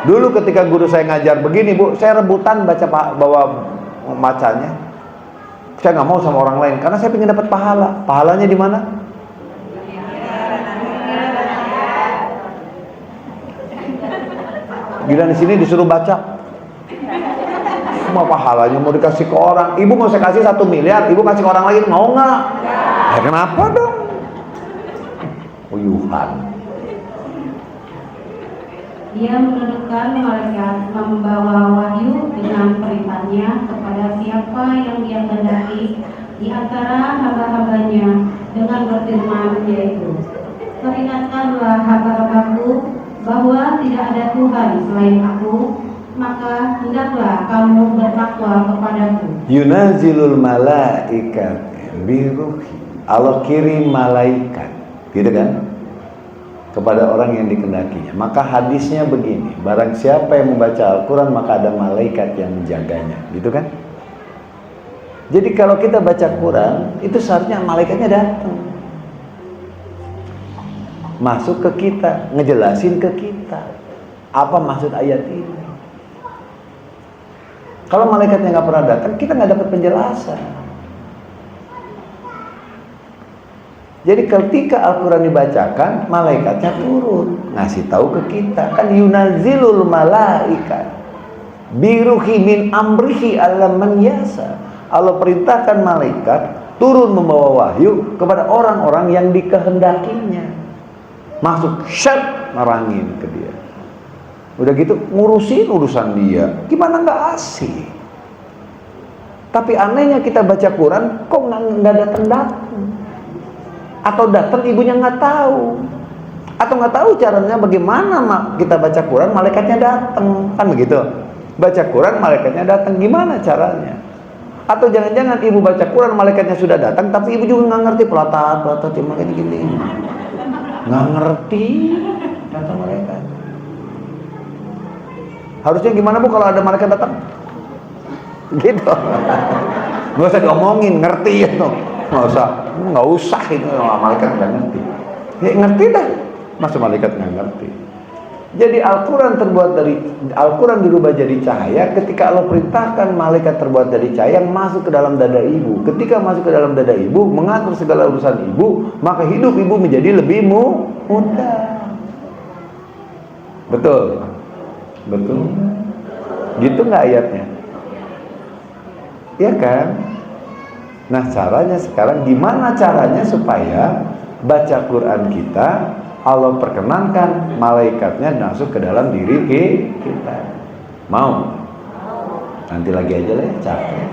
Dulu ketika guru saya ngajar begini Bu, saya rebutan bawa bacanya. Saya nggak mau sama orang lain karena saya ingin dapat pahala. Pahalanya di mana? Gila di sini disuruh baca. Semua pahalanya mau dikasih ke orang. Ibu mau saya kasih 1 miliar, ibu kasih ke orang lain mau nggak? Ya kenapa dong? Uyuhan. Dia menundukkan malaikat membawa wahyu dengan perintahnya kepada siapa yang dia kehendaki di antara hamba-hambanya dengan berfirman yaitu, peringatkanlah hamba-hambaku bahwa tidak ada Tuhan selain aku, maka hendaklah kamu bertakwa kepadaku. Yunazilul malaikat biruhi. Allah kirim malaikat, gitu kan? Kepada orang yang dikehendakinya. Maka hadisnya begini, barang siapa yang membaca Al-Quran maka ada malaikat yang menjaganya, gitu kan? Jadi kalau kita baca Quran itu seharusnya malaikatnya datang masuk ke kita, ngejelasin ke kita apa maksud ayat ini. Kalau malaikatnya nggak pernah datang, kita nggak dapat penjelasan. Jadi ketika Al-Quran dibacakan, malaikatnya turun, ngasih tahu ke kita. Kan yunazilul malaikat biruhi min amrihi ala man yasa. Allah perintahkan malaikat turun membawa wahyu kepada orang-orang yang dikehendakinya. Masuk syat, nerangin ke dia. Udah gitu ngurusin urusan dia. Gimana nggak asik? Tapi anehnya kita baca Quran kok nggak datang-datang. Atau datang ibunya nggak tahu, atau nggak tahu caranya bagaimana kita baca Quran malaikatnya datang, kan begitu? Baca Quran malaikatnya datang, gimana caranya? Atau jangan-jangan ibu baca Quran malaikatnya sudah datang, tapi ibu juga nggak ngerti pelatat makanya gini, nggak ngerti kata malaikat. Harusnya gimana Bu kalau ada malaikat datang? Gitu, nggak usah diomongin, ngerti itu. Nggak usah itu malaikat nggak ngerti. Ya ngerti dah, masa malaikat nggak ngerti. Jadi Al-Quran dirubah jadi cahaya ketika Allah perintahkan malaikat terbuat dari cahaya masuk ke dalam dada ibu. Ketika masuk ke dalam dada ibu, mengatur segala urusan ibu, maka hidup ibu menjadi lebih mudah. Betul? Betul? Gitu nggak ayatnya? Iya kan? Nah, caranya sekarang gimana caranya supaya baca Quran kita Allah perkenankan malaikatnya masuk ke dalam diri kita? Mau? Nanti lagi aja lah ya, capek.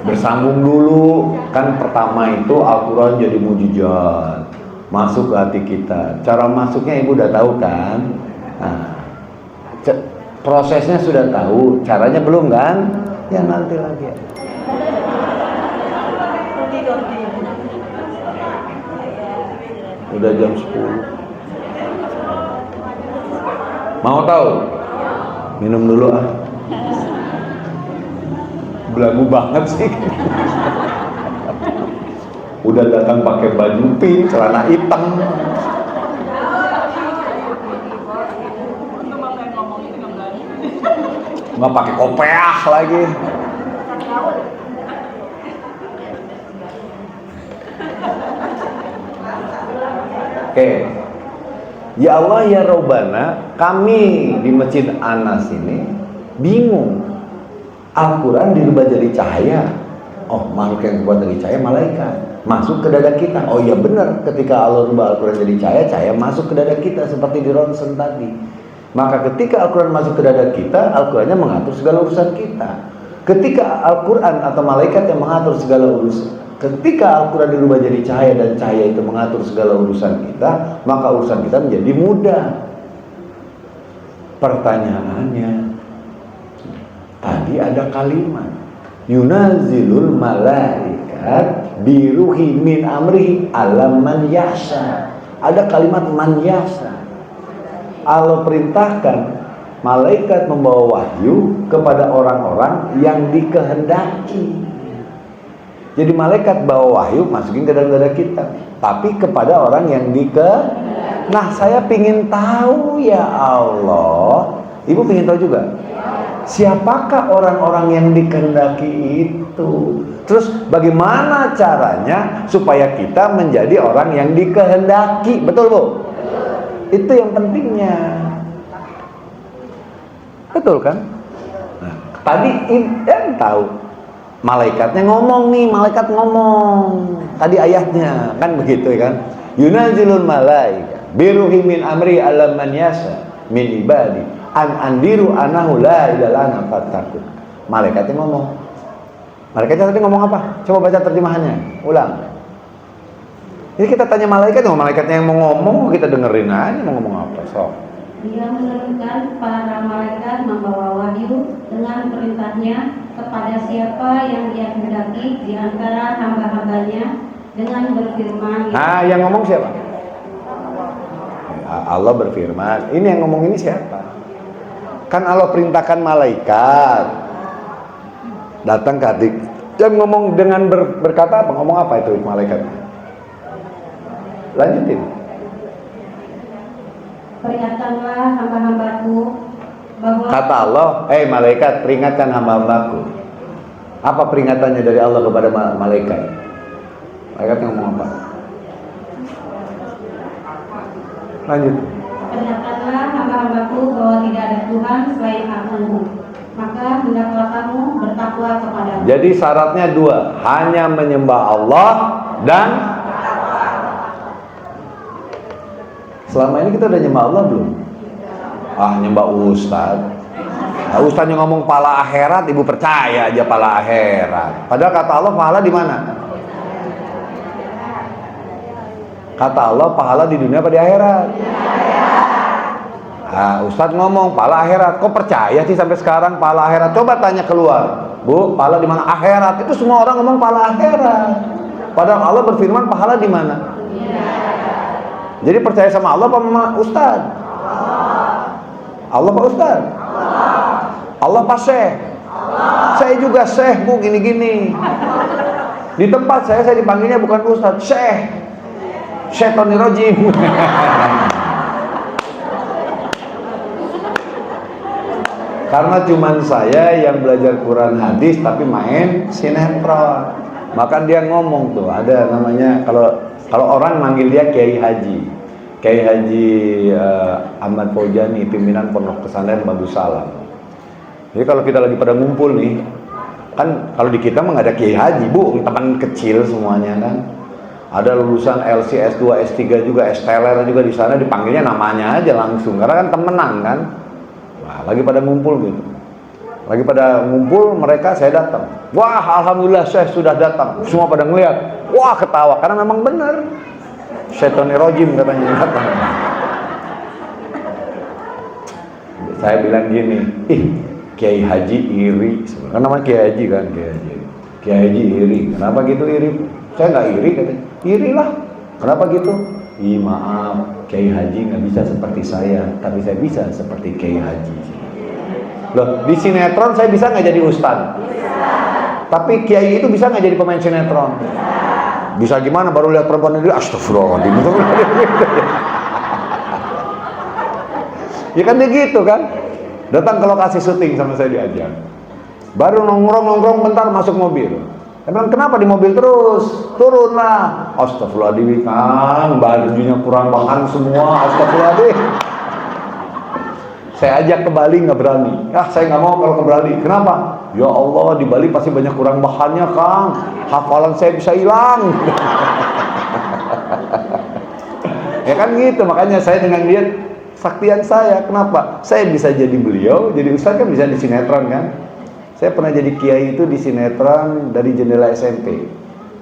Bersambung dulu. Kan pertama itu Al-Quran jadi mujizat, masuk ke hati kita. Cara masuknya ibu udah tahu kan? Nah, prosesnya sudah tahu, caranya belum kan? Ya nanti lagi ya. Udah jam 10. Mau tahu? Minum dulu ah. Belagu banget sih. Udah datang pakai baju pink, celana hitam. Nggak pakai kopiah lagi. Oke. Ya Allah ya Rabbana, kami di Masjid Anas ini bingung. Al-Quran dirubah jadi cahaya. Oh, makhluk yang dibuat dari cahaya malaikat masuk ke dada kita. Oh iya benar, ketika Allah rubah Al-Quran jadi cahaya, cahaya masuk ke dada kita seperti di ronsen tadi. Maka ketika Al-Quran masuk ke dada kita, Al-Qurannya mengatur segala urusan kita. Ketika Al-Quran atau malaikat yang mengatur segala urusan, ketika Al-Quran dirubah jadi cahaya dan cahaya itu mengatur segala urusan kita, maka urusan kita menjadi mudah. Pertanyaannya, tadi ada kalimat yunazilul malaikat biruhi min amri alam man yasha. Ada kalimat man yasha. Allah perintahkan malaikat membawa wahyu kepada orang-orang yang dikehendaki. Jadi malaikat bawa wahyu masukin ke dalam dada kita, tapi kepada orang yang dikehendaki. Nah, saya pingin tahu ya Allah. Ibu pingin tahu juga? Siapakah orang-orang yang dikehendaki itu? Terus bagaimana caranya supaya kita menjadi orang yang dikehendaki? Betul, Bu? Itu yang pentingnya. Betul kan? Nah, tadi yang tahu malaikatnya ngomong nih, malaikat ngomong. Tadi ayatnya kan begitu kan? Yunazilul malaikat biruhi min amri alam man yasha min ibadi an andiru anahu la ilaha fatakun. Malaikatnya ngomong. Malaikatnya tadi ngomong apa? Coba baca terjemahannya. Ulang. Jadi kita tanya malaikat, malaikatnya yang mau ngomong, kita dengerin aja mau ngomong apa. Sok. Dia menurunkan para malaikat membawa wahyu dengan perintahnya kepada siapa yang dia kehendaki di antara hamba-hambanya dengan berfirman. Nah, yang ngomong siapa? Allah berfirman. Ini yang ngomong ini siapa? Kan Allah perintahkan malaikat datang ke hati. Dia ngomong dengan berkata apa? Ngomong apa itu malaikat? Lanjutin. Peringatkanlah hamba-hambaku bahwa Kata Allah, malaikat peringatkan hamba-hambaku. Apa peringatannya dari Allah kepada malaikat? Malaikat ngomong apa? Lanjut. Peringatkanlah hamba-hambaku bahwa tidak ada Tuhan selain Aku. Maka hendaklah kamu bertakwa kepadamu. Jadi syaratnya dua, hanya menyembah Allah dan selama ini kita udah nyembah Allah belum? Nyembah Ustaz. Nah, Ustaznya ngomong pahala akhirat, ibu percaya aja pahala akhirat. Padahal kata Allah pahala di mana? Kata Allah pahala di dunia apa di akhirat? Ustaz ngomong pahala akhirat. Kok percaya sih sampai sekarang pahala akhirat? Coba tanya keluar, Bu, pahala di mana? Akhirat. Itu semua orang ngomong pahala akhirat. Padahal Allah berfirman pahala di mana? Jadi percaya sama Allah apa sama Ustaz? Allah Pak Ustaz? Allah Pak Syekh? Saya juga Syekh, Bu, gini-gini. Di tempat saya dipanggilnya bukan Ustaz, Syekh. Syaitonir rajim. Karena cuman saya yang belajar Quran hadis tapi main sinetron. Maka dia ngomong tuh, ada namanya, kalau orang manggil dia Kiai Haji. Kiai Haji Ahmad Fauzani, pimpinan Pondok Pesantren Batu Salam. Jadi kalau kita lagi pada ngumpul nih, kan kalau di kita mah nggak ada Kiai Haji, Bu, teman kecil semuanya kan. Ada lulusan LC, S2, S3 juga, S-teler juga di sana, dipanggilnya namanya aja langsung, karena kan temenan kan. Nah, lagi pada ngumpul gitu. Lagi pada ngumpul, mereka, saya datang. Wah, alhamdulillah saya sudah datang. Semua pada ngeliat. Wah, ketawa karena memang benar. Syaitonir rajim katanya datang. Saya bilang gini, Kiai Haji iri. Kan namanya Kiai Haji kan, Kiai Haji. Kiai Haji iri. Kenapa gitu iri? Saya nggak iri katanya. Irilah. Kenapa gitu? Maaf, Kiai Haji nggak bisa seperti saya, tapi saya bisa seperti Kiai Haji. Loh, di sinetron saya bisa nggak jadi ustaz? Tapi Kiai itu bisa nggak jadi pemain sinetron? Bisa gimana? Baru lihat perempuan ini, astagfirullahaladzim. Ya kan dia gitu kan? Datang ke lokasi syuting sama saya diajak. Baru nongkrong bentar masuk mobil. Emang kenapa di mobil terus? Turunlah. Astagfirullahaladzim, Kang, bajunya kurang bahan semua. Astagfirullahaladzim. Saya ajak ke Bali nggak berani. Saya nggak mau kalau ke Bali. Kenapa? Ya Allah, di Bali pasti banyak kurang bahannya, Kang. Hafalan saya bisa hilang. Ya kan gitu. Makanya saya dengan dia saktian saya. Kenapa? Saya bisa jadi beliau, jadi ustaz kan bisa di sinetron kan. Saya pernah jadi kiai itu di sinetron dari jendela SMP.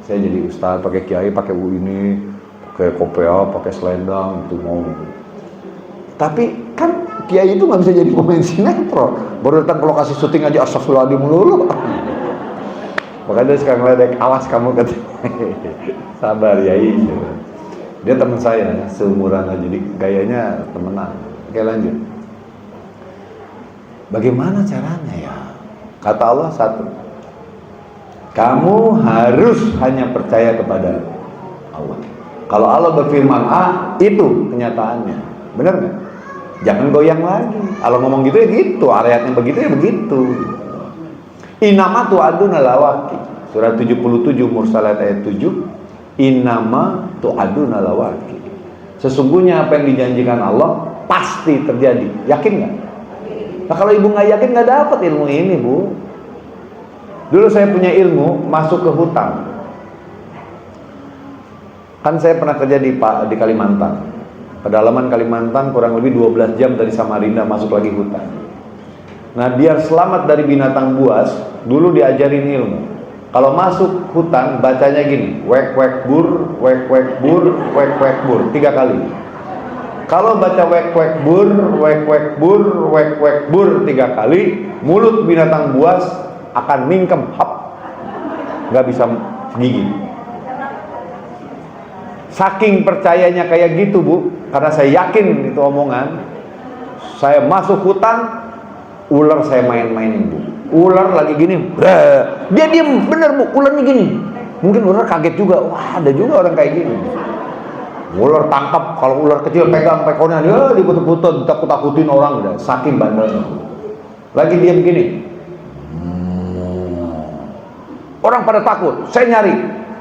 Saya jadi ustaz pakai kiai, pakai ini, pakai kopea, pakai selendang, itu mau. Tapi kan kiai itu nggak bisa jadi pemain sinetron. Baru datang ke lokasi syuting aja astagfirullahaladzim melulu. Makanya dia sekarang ngeledek, awas kamu katanya. Sabar Yai. Dia teman saya, seumuran aja, jadi gayanya temenan. Oke, lanjut. Bagaimana caranya ya? Kata Allah satu, kamu harus hanya percaya kepada Allah. Kalau Allah berfirman A, itu kenyataannya. Benar nggak? Jangan goyang lagi. Allah ngomong gitu ya gitu, ayatnya begitu ya begitu. Innama tu'aduna lawaqi. Surah 77 Mursalat ayat 7. Innama tu'aduna lawaqi. Sesungguhnya apa yang dijanjikan Allah pasti terjadi. Yakin nggak? Nah kalau ibu nggak yakin nggak dapat ilmu ini, Bu. Dulu saya punya ilmu masuk ke hutan. Kan saya pernah kerja di Kalimantan. Pedalaman Kalimantan kurang lebih 12 jam dari Samarinda masuk lagi hutan. Nah biar selamat dari binatang buas, dulu diajarin ilmu. Kalau masuk hutan bacanya gini, wek wek bur, wek wek bur, wek wek bur, 3 kali. Kalau baca wek wek bur, wek wek bur, wek wek bur 3 kali, mulut binatang buas akan mingkem, hap, nggak bisa gigit. Saking percayanya kayak gitu, Bu, karena saya yakin itu omongan. Saya masuk hutan, ular saya main-mainin, Bu. Ular lagi gini, dia diem, bener, Bu, ularnya gini. Mungkin ular kaget juga, wah ada juga orang kayak gini. Ular tangkap, kalau ular kecil pegang pekornya, dia diputut-putut, ditakut-takutin orang, udah saking bandelnya. Lagi diam gini. Orang pada takut, saya nyari.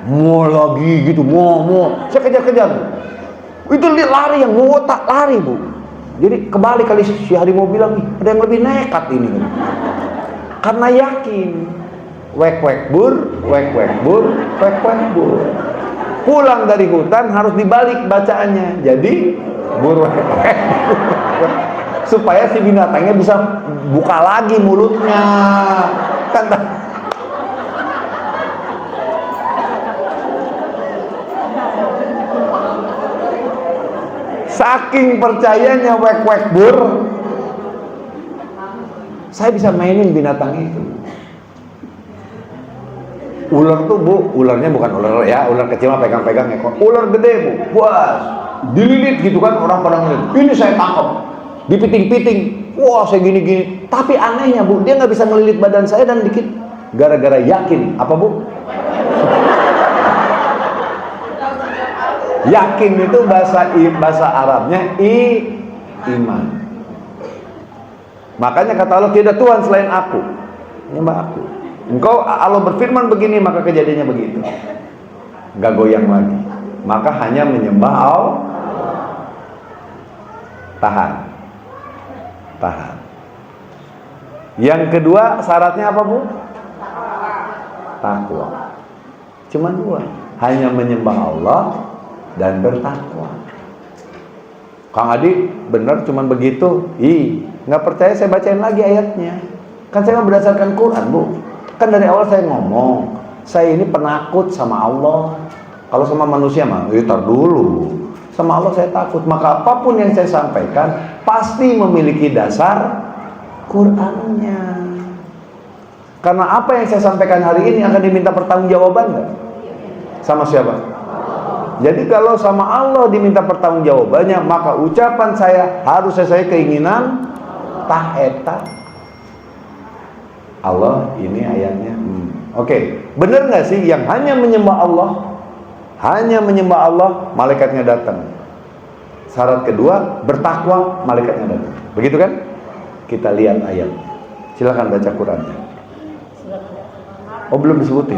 Mau lagi gitu, mau. Saya kejar-kejar. Itu dia lari, yang mau tak lari, Bu. Jadi kembali kali si harimau bilang, ada yang lebih nekat ini. Karena yakin. Wek wek bur, wek wek bur, wek wek bur. Pulang dari hutan harus dibalik bacaannya. Jadi bur wek wek. Supaya si binatangnya bisa buka lagi mulutnya. Kan saking percayanya wek wek bur, saya bisa mainin binatang itu. Ular tuh, Bu, ularnya bukan ular ya, ular kecil mah pegang-pegang ekor. Ular gede, Bu, buas, dililit gitu kan, orang pada ngeliat. Ini saya tangkap, dipiting-piting. Wah, saya gini-gini. Tapi anehnya, Bu, dia nggak bisa ngelilit badan saya dan dikit. Gara-gara yakin, apa, Bu? Yakin itu bahasa Arabnya iman. Makanya kata Allah, tidak Tuhan selain aku, menyembah aku. Engkau Allah berfirman begini, maka kejadiannya begitu. Gak goyang lagi. Maka hanya menyembah Allah. Tahan. Yang kedua syaratnya apa, Bu? Takwa. Cuma dua. Hanya menyembah Allah dan bertakwa. Kang Adi, benar cuman begitu? Nggak percaya saya bacain lagi ayatnya. Kan saya berdasarkan Quran, Bu. Kan dari awal saya ngomong, saya ini penakut sama Allah. Kalau sama manusia mah, tar dulu. Sama Allah saya takut. Maka apapun yang saya sampaikan pasti memiliki dasar Qurannya. Karena apa yang saya sampaikan hari ini akan diminta pertanggungjawaban nggak? Sama siapa? Jadi kalau sama Allah diminta pertanggungjawabannya, maka ucapan saya harus sesuai keinginan eta. Allah ini ayatnya. Oke. Benar nggak sih yang hanya menyembah Allah, malaikatnya datang. Syarat kedua, bertakwa, malaikatnya datang. Begitu kan? Kita lihat ayat. Silakan baca Qurannya. Oh, belum disebutin.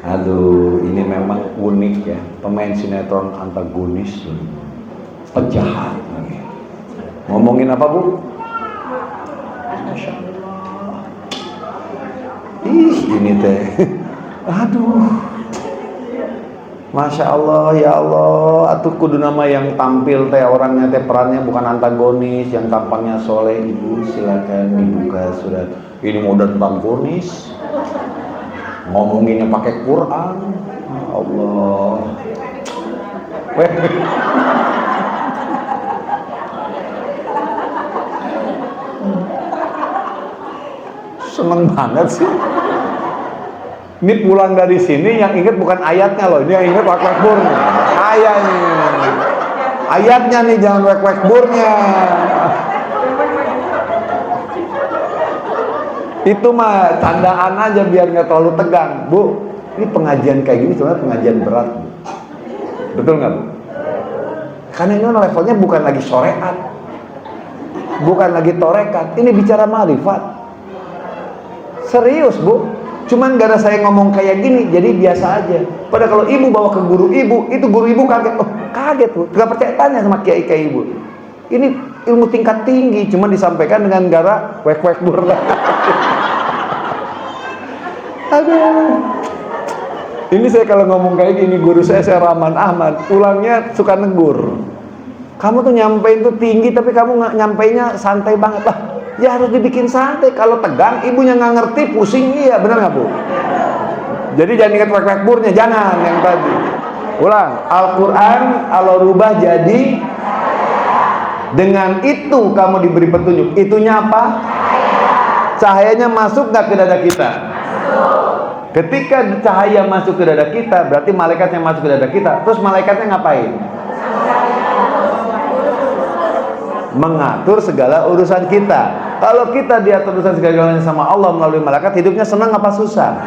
Aduh, ini memang unik ya. Pemain sinetron antagonis, penjahat lagi. Ngomongin apa, Bu? Masya Allah. Ini teh. Aduh. Masya Allah, ya Allah. Atuh kudu nama yang tampil teh orangnya teh perannya bukan antagonis, yang tampangnya soleh. Ibu silakan dibuka surat. Ini mau antagonis. Ngomonginnya pakai Quran. Allah. Seneng banget sih. Ini pulang dari sini yang ingat bukan ayatnya loh, ini yang ingat wek-wekburnya. Ayatnya. Ayatnya nih, jangan wek-wekburnya. Itu mah candaan aja biar nggak terlalu tegang, Bu. Ini pengajian kayak gini sebenarnya pengajian berat, Bu. Betul nggak, Bu? Karena ini levelnya bukan lagi syariat, bukan lagi torekat, ini bicara marifat. Serius, Bu. Cuman gara saya ngomong kayak gini, jadi biasa aja. Padahal kalau ibu bawa ke guru ibu, itu guru ibu kaget. Oh, kaget, Bu. Gak percaya tanya sama kiai-kiai ibu. Ini ilmu tingkat tinggi, cuman disampaikan dengan gara wek-wek burla. Aduh. Ini saya kalau ngomong kayak gini, guru saya Rahman Ahmad, pulangnya suka negur. Kamu tuh nyampein tuh tinggi, tapi kamu nyampeinnya santai banget lah. Ya harus dibikin santai. Kalau tegang, ibunya nggak ngerti, pusing. Iya, benar nggak, Bu? Jadi jangan ingat wek-wekburnya, jangan yang tadi. Ulang. Al-Quran Allah rubah jadi. Dengan itu kamu diberi petunjuk. Itunya apa? Cahayanya masuk nggak ke dada kita? Ketika cahaya masuk ke dada kita, berarti malaikatnya masuk ke dada kita. Terus malaikatnya ngapain? Mengatur segala urusan kita. Kalau kita diatur urusan segalanya sama Allah melalui malaikat, hidupnya senang apa susah?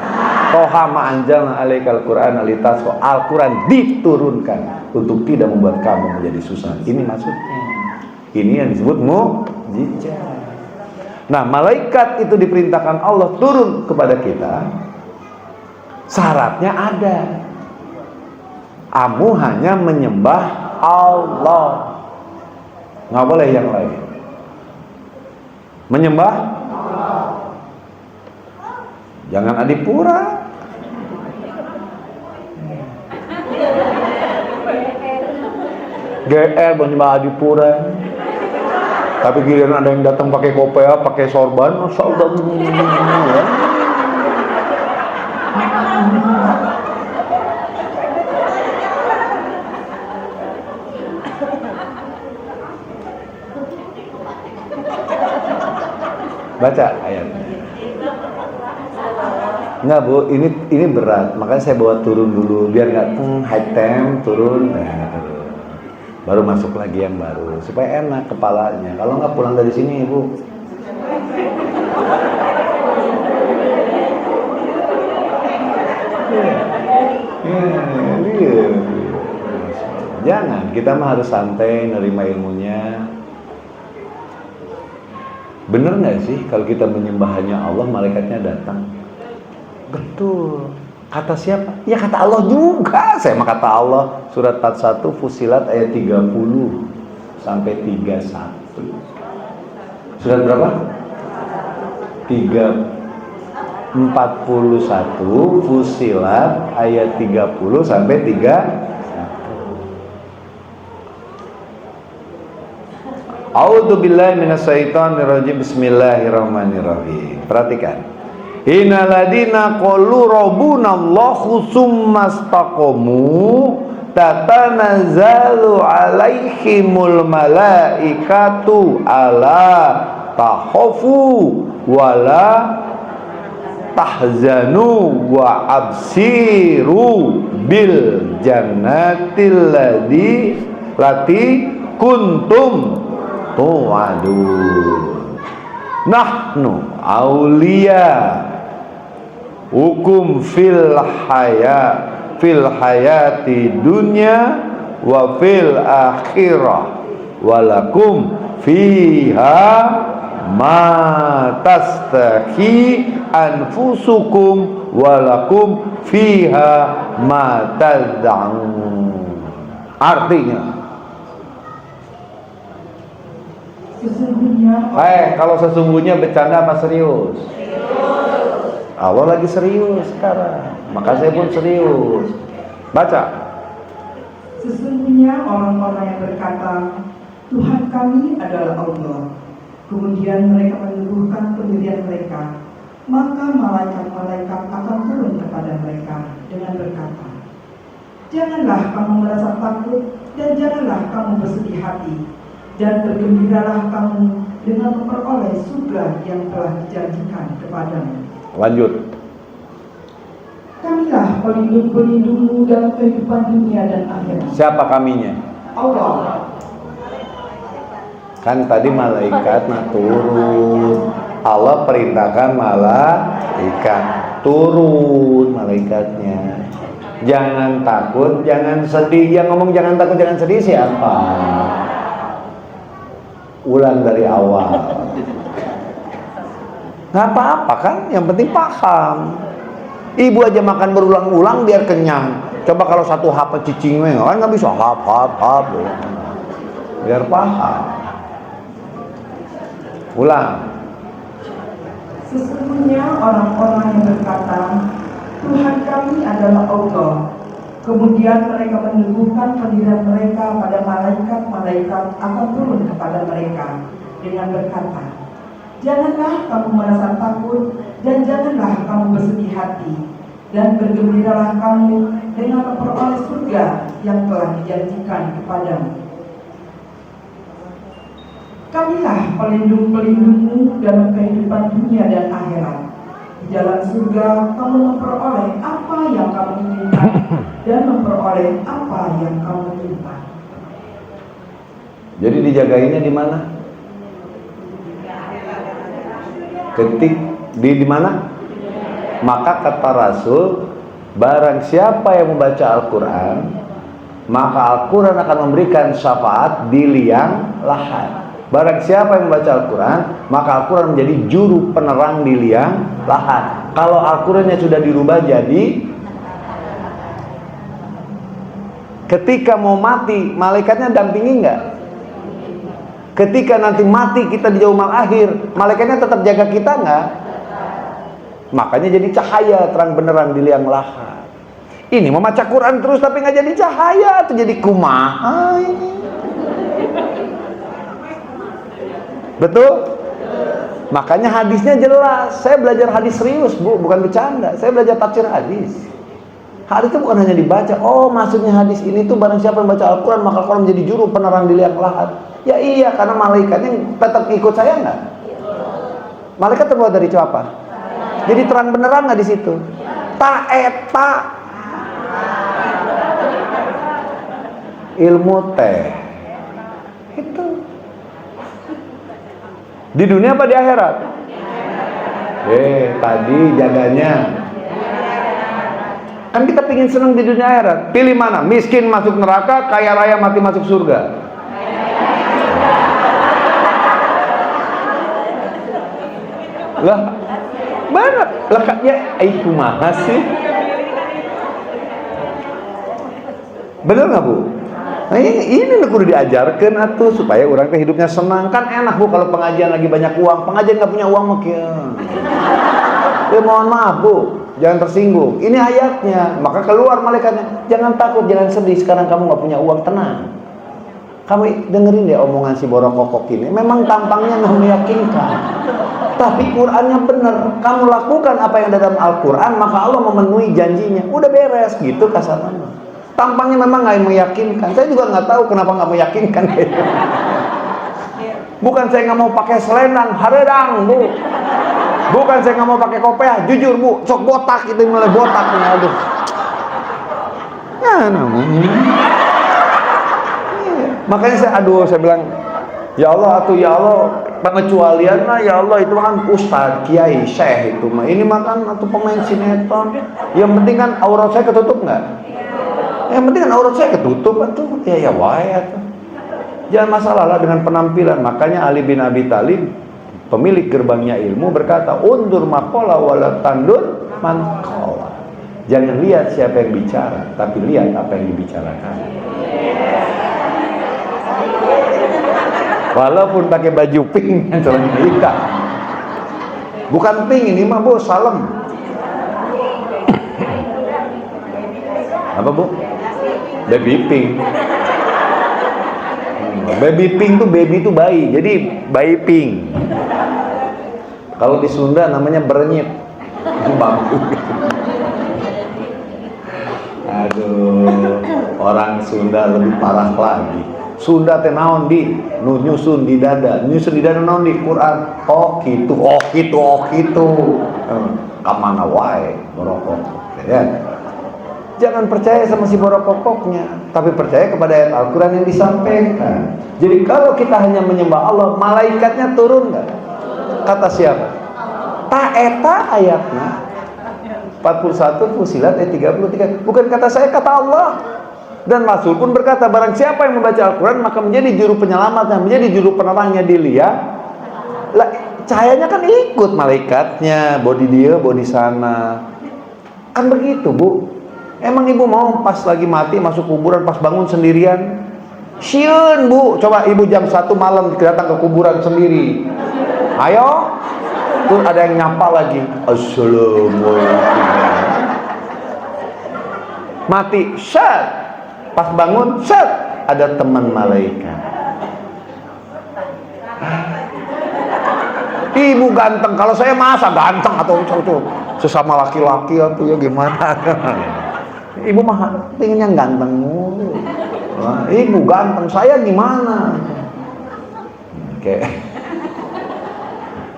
Toha ma'anjalna alaikal Qur'ana litasqa. Al-Quran diturunkan untuk tidak membuat kamu menjadi susah. Ini maksudnya. Ini yang disebut mukjizat. Nah, malaikat itu diperintahkan Allah turun kepada kita. Syaratnya ada. Kamu hanya menyembah Allah. Nggak boleh yang lain. Menyembah Allah. Jangan adipura. GR menyembah adipura. Tapi giliran ada yang datang pakai kopea, pakai sorban, Masya Allah. Baca ayatnya. Enggak, Bu, ini berat. Makanya saya bawa turun dulu biar nggak high temp turun. Baru masuk lagi yang baru supaya enak kepalanya. Kalau nggak pulang dari sini, Bu. Jangan, kita mah harus santai nerima ilmunya. Bener nggak sih kalau kita menyembah hanya Allah, malaikatnya datang? Betul. Kata siapa? Ya kata Allah juga. Saya mah kata Allah. Surat 41 Fusilat ayat 30 sampai 31. Surat berapa? 41 Fusilat ayat 30 sampai 31. A'udzubillahi minasyaitonirrajim. Bismillahirrahmanirrahim. Perhatikan. Innaladina qalu rabbunallahu tsumastaqamu tatanazzalu alaihimul malaikatu alla takhafu wala tahzanu wa absiru bil jannatil lati kuntum tu'adun. Nahnu auliya hukum fil hayati dunya wa fil akhirah walakum fiha ma tastahi anfusukum walakum fiha ma tad'un. Artinya, sesungguhnya kalau sesungguhnya bercanda apa serius? Allah lagi serius sekarang, maka saya pun serius. Baca. Sesungguhnya orang-orang yang berkata, Tuhan kami adalah Allah, kemudian mereka meneguhkan pendirian mereka, maka malaikat-malaikat akan turun kepada mereka dengan berkata, janganlah kamu merasa takut dan janganlah kamu bersedih hati, dan bergembiralah kamu dengan memperoleh surga yang telah dijanjikan kepadamu. Lanjut. Kamilah pelindung-pelindungmu dalam kehidupan dunia dan akhirat. Siapa kaminya? Allah. Kan tadi malaikat turun. Allah perintahkan malaikat turun, malaikatnya. Jangan takut, jangan sedih. Yang ngomong jangan takut, jangan sedih siapa? Ulang dari awal. Nggak apa-apa kan, yang penting paham. Ibu aja makan berulang-ulang biar kenyang. Coba kalau satu hap cicing kan nggak bisa hap. Biar paham. Ulang. Sesungguhnya orang-orang yang berkata, Tuhan kami adalah Allah, kemudian mereka meneguhkan pendirian mereka pada malaikat-malaikat akan turun kepada mereka dengan berkata, janganlah kamu merasa takut dan janganlah kamu bersedih hati, dan bergembiralah kamu dengan memperoleh surga yang telah dijanjikan kepadamu. Kamilah pelindung-pelindungmu dalam kehidupan dunia dan akhirat. Di jalan surga kamu memperoleh apa yang kamu inginkan dan memperoleh apa yang kamu minta. Jadi dijagainnya di mana? Di mana? Maka kata Rasul, barang siapa yang membaca Al-Quran, maka Al-Quran akan memberikan syafaat di liang lahat. Barang siapa yang membaca Al-Quran, maka Al-Quran menjadi juru penerang di liang lahat. Kalau Al-Qurannya sudah dirubah jadi, ketika mau mati, malaikatnya dampingi enggak? Ketika nanti mati kita di yaumul akhir, malaikatnya tetap jaga kita enggak? Makanya jadi cahaya terang benerang di liang lahat. Ini membaca Quran terus tapi nggak jadi cahaya, itu jadi kumaha ini. Betul? Makanya hadisnya jelas. Saya belajar hadis serius, Bu, bukan bercanda. Saya belajar tafsir hadis. Hadis itu bukan hanya dibaca. Oh, maksudnya hadis ini tuh barang siapa yang baca Al-Quran, maka Al-Quran menjadi juru penerang di liang lahat. Ya iya, karena malaikatnya tetap ikut saya nggak? Malaikat terbuat dari apa? Jadi terang benerang nggak di situ? Taeta ilmu teh itu di dunia apa di akhirat? Tadi jaganya Kan kita pingin senang di dunia akhirat. Pilih mana? Miskin masuk neraka, kaya raya mati masuk surga. Lah, mana? Lah ya, kumaha sih? Bener nggak Bu? Nah ini kudu diajarkan atuh supaya orang teh hidupnya senang. Kan enak Bu kalau pengajian lagi banyak uang. Pengajian nggak punya uang mah ya mohon maaf Bu, jangan tersinggung. Ini ayatnya. Maka keluar malaikatnya. Jangan takut, jangan sedih. Sekarang kamu nggak punya uang, tenang. Kamu dengerin deh omongan si borokokok ini. Memang tampangnya nggak meyakinkan, tapi Qurannya bener. Kamu lakukan apa yang ada dalam Al-Quran, maka Allah memenuhi janjinya. Udah beres gitu kasarnya. Tampangnya memang nggak meyakinkan. Saya juga nggak tahu kenapa nggak meyakinkan. Bukan saya nggak mau pakai selendang, haredang Bu. Bukan saya nggak mau pakai kopiah, jujur Bu, sok botak itu mulai botak nih, aduh. Ya namanya. Makanya saya bilang, ya Allah atuh ya Allah, pengecualian mah ya Allah itu kan ustaz, kiai, syekh itu mah. Ini makan atau pemain sinetron. Yang penting kan aurat saya ketutup nggak? Yang penting kan aurat saya ketutup atuh. Ya wae atuh. Jangan masalah lah dengan penampilan. Makanya Ali bin Abi Thalib, pemilik gerbangnya ilmu, berkata, undur maqala wala tandur man qala. Jangan lihat siapa yang bicara, tapi lihat apa yang dibicarakan. Walaupun pakai baju pink yang celana hitam. Bukan pink ini mah Bu, salem. Apa Bu? Baby pink. Baby pink tuh baby tuh bayi. Jadi bayi pink. Kalau di Sunda namanya bernyit. Itu bagus. Aduh, orang Sunda lebih parah lagi. Sunda teh naon di nyusun di dada naon di Quran. Oh gitu. Kamana wae borokok. Ya. Jangan percaya sama si borokoknya, tapi percaya kepada ayat Al-Quran yang disampaikan. Jadi kalau kita hanya menyembah Allah, malaikatnya turun nggak? Kata siapa? Ta eta ayatnya 41 Fusilat ayat 33. Bukan kata saya, kata Allah. Dan Rasul pun berkata, barang siapa yang membaca Al-Quran maka menjadi juru penyelamatnya, menjadi juru penerangnya dilihat. Lah, cahayanya kan ikut malaikatnya, bodi dia, bodi sana. Kan begitu Bu. Emang ibu mau pas lagi mati masuk kuburan, pas bangun sendirian? Sieun Bu. Coba ibu jam 1 malam datang ke kuburan sendiri. Ayo. Terus ada yang nyapa lagi. Assalamualaikum. Mati, set. Pas bangun, set. Ada teman malaikat. Ibu ganteng. Kalau saya masa ganteng atau sesama laki-laki atau ya gimana? Ibu mah pengen yang ganteng mulu. Ibu ganteng, saya gimana? Oke.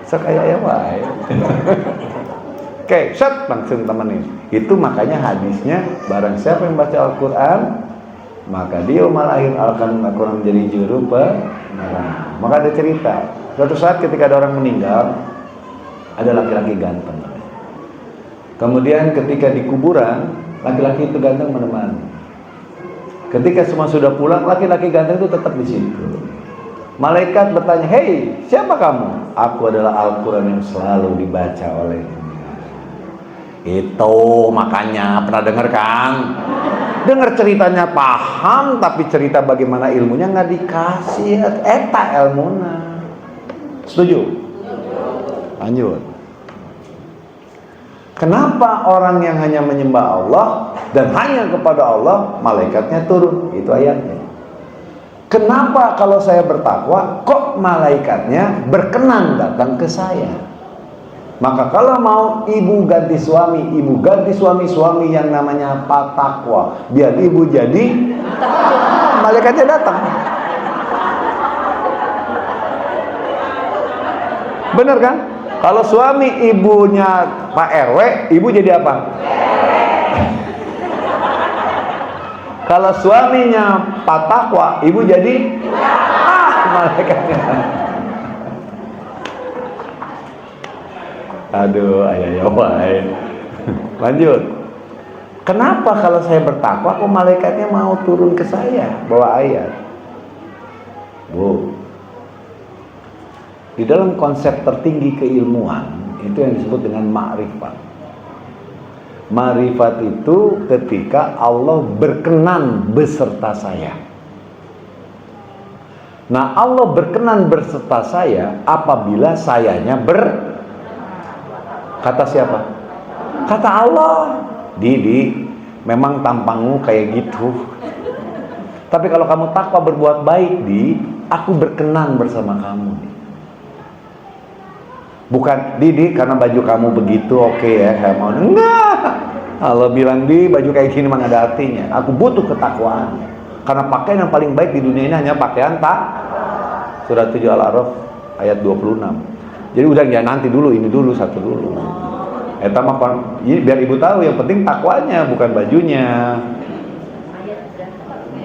Sekaya wae. Oke, set langsung temenin. Itu makanya hadisnya, barang siapa yang baca Al-Quran, maka dia malahir Al-Quran menjadi juru penerang. Maka ada cerita, suatu saat ketika ada orang meninggal, ada laki-laki ganteng. Kemudian ketika di kuburan, laki-laki itu ganteng menemani. Ketika semua sudah pulang, laki-laki ganteng itu tetap di situ. Malaikat bertanya, hei, siapa kamu? Aku adalah Al-Quran yang selalu dibaca olehnya. Itu makanya pernah dengar kan? Dengar ceritanya paham, tapi cerita bagaimana ilmunya nggak dikasih. Eta ilmuna. Setuju? Lanjut. Kenapa orang yang hanya menyembah Allah dan hanya kepada Allah, malaikatnya turun? Itu ayatnya. Kenapa kalau saya bertakwa, kok malaikatnya berkenan datang ke saya? Maka kalau mau ibu ganti suami, suami yang namanya patakwa, biar ibu jadi malaikatnya datang. Bener kan? Kalau suami ibunya Pak RW, ibu jadi apa? Kalau suaminya Pak Takwa, ibu jadi malaikatnya. Aduh, ayah wae. Lanjut. Kenapa kalau saya bertakwa kok malaikatnya mau turun ke saya bawa ayat? Bu, di dalam konsep tertinggi keilmuan itu yang disebut dengan ma'rifat. Ma'rifat itu ketika Allah berkenan beserta saya. Nah, Allah berkenan beserta saya apabila sayanya kata siapa? Kata Allah. Didi, memang tampangmu kayak gitu. Tapi kalau kamu takwa berbuat baik, Di, aku berkenan bersama kamu. Bukan, Didi, karena baju kamu begitu, oke ya, saya mau. Enggak. Allah bilang, Di, baju kayak gini mah ada artinya. Aku butuh ketakwaan. Karena pakaian yang paling baik di dunia ini hanya pakaian Surat 7 Al-A'raf ayat 26. Jadi udah ya nanti dulu, ini dulu, satu dulu. Eta mah biar ibu tahu yang penting takwanya bukan bajunya.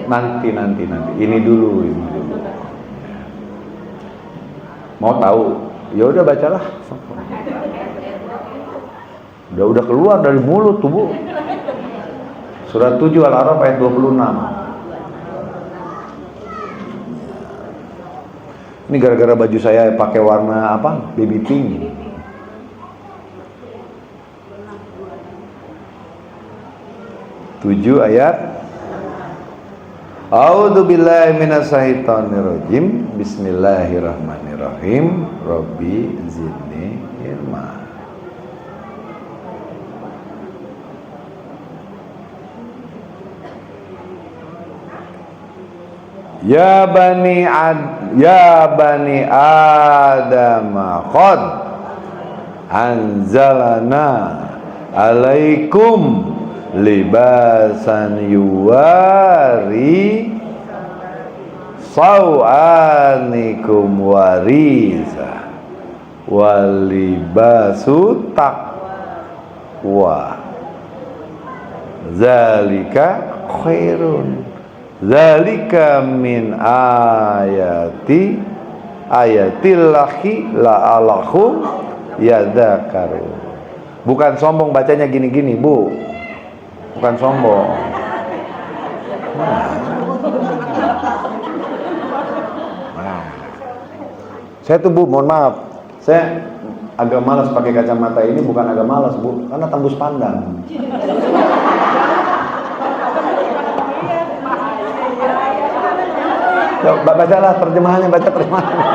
Nanti. Ini dulu. Mau tahu? Ya udah bacalah. Udah keluar dari mulut tuh, Bu. Surat 7 Al-A'raf ayat 26. Ini gara-gara baju saya pakai warna apa? Baby pink. Tujuh ayat. A'udzu billahi minasyaitonir rajim. Bismillahirrahmanirrahim. Rabbi zidni ilma. Ya bani Adam qad anzalna alaikum libasan yuwari sawanikum warisa walibasu taqwa zalika khairun zalika min ayatillahi la'alahum yadzakaru. Bukan sombong bacanya gini-gini, Bu. Bukan sombong. Nah. Saya tuh, Bu, mohon maaf. Saya agak malas pakai kacamata ini, bukan agak malas, Bu, karena tembus pandang. Bacalah terjemahannya, baca terjemahannya.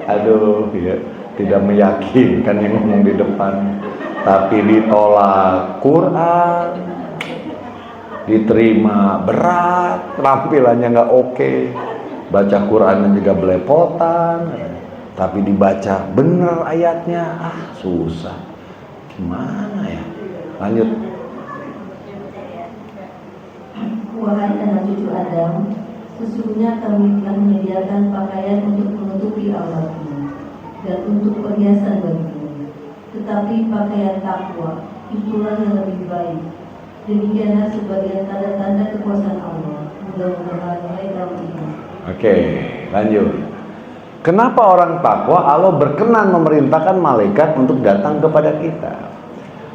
Aduh, ya, tidak meyakinkan yang ngomong di depan, tapi ditolak Quran, diterima berat, tampilannya nggak oke, baca Qurannya juga belepotan, tapi dibaca bener ayatnya, susah. Gimana ya? Lanjut. Wahai anak cucu Adam, sesungguhnya kami telah menyediakan pakaian untuk menutupi auratmu dan untuk perhiasan bagimu. Tetapi pakaian takwa itulah yang lebih baik. Demikianlah sebagian tanda-tanda kekuasaan Allah. Mudah-mudahan mereka beriman. Oke, lanjut. Kenapa orang takwa Allah berkenan memerintahkan malaikat untuk datang kepada kita?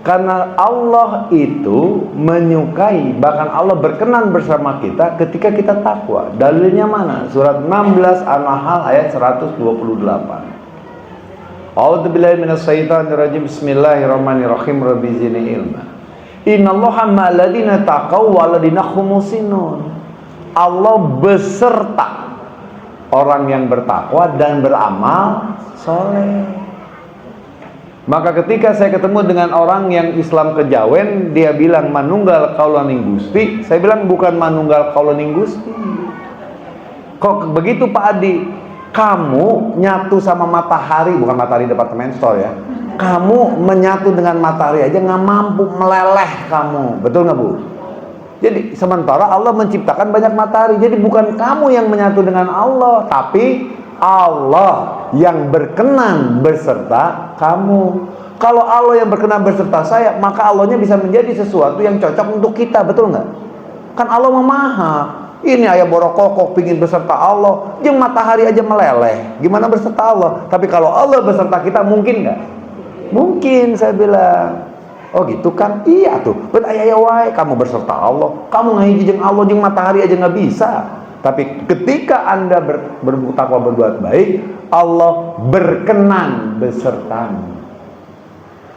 Karena Allah itu menyukai, bahkan Allah berkenan bersama kita ketika kita takwa. Dalilnya mana? Surat 16 An-Nahl ayat 128. A'udzubillahi minasyaitonir rajim. Bismillahirrahmanirrahim. Rabbi zidni ilma. Innallaha ma'alladzina taqaw walladzina hum muhsinun. Allah beserta orang yang bertakwa dan beramal soleh. Maka ketika saya ketemu dengan orang yang Islam kejawen, dia bilang manunggal kaulaning Gusti, saya bilang bukan manunggal kaulaning Gusti. Kok begitu Pak Adi? Kamu nyatu sama matahari, bukan matahari departemen store ya. Kamu menyatu dengan matahari aja nggak mampu, meleleh kamu, betul nggak Bu? Jadi sementara Allah menciptakan banyak matahari, jadi bukan kamu yang menyatu dengan Allah, tapi Allah yang berkenan beserta kamu. Kalau Allah yang berkenan beserta saya, maka Allahnya bisa menjadi sesuatu yang cocok untuk kita, betul nggak? Kan Allah maha. Ini ayah borokokok pingin beserta Allah, jeung matahari aja meleleh, gimana beserta Allah? Tapi kalau Allah beserta kita mungkin nggak? Mungkin, saya bilang. Oh gitu kan? Iya tuh. Bet ayah wae kamu beserta Allah, kamu ngahiji jeung Allah jeung matahari aja nggak bisa. Tapi ketika Anda bertakwa berbuat baik, Allah berkenan besertamu.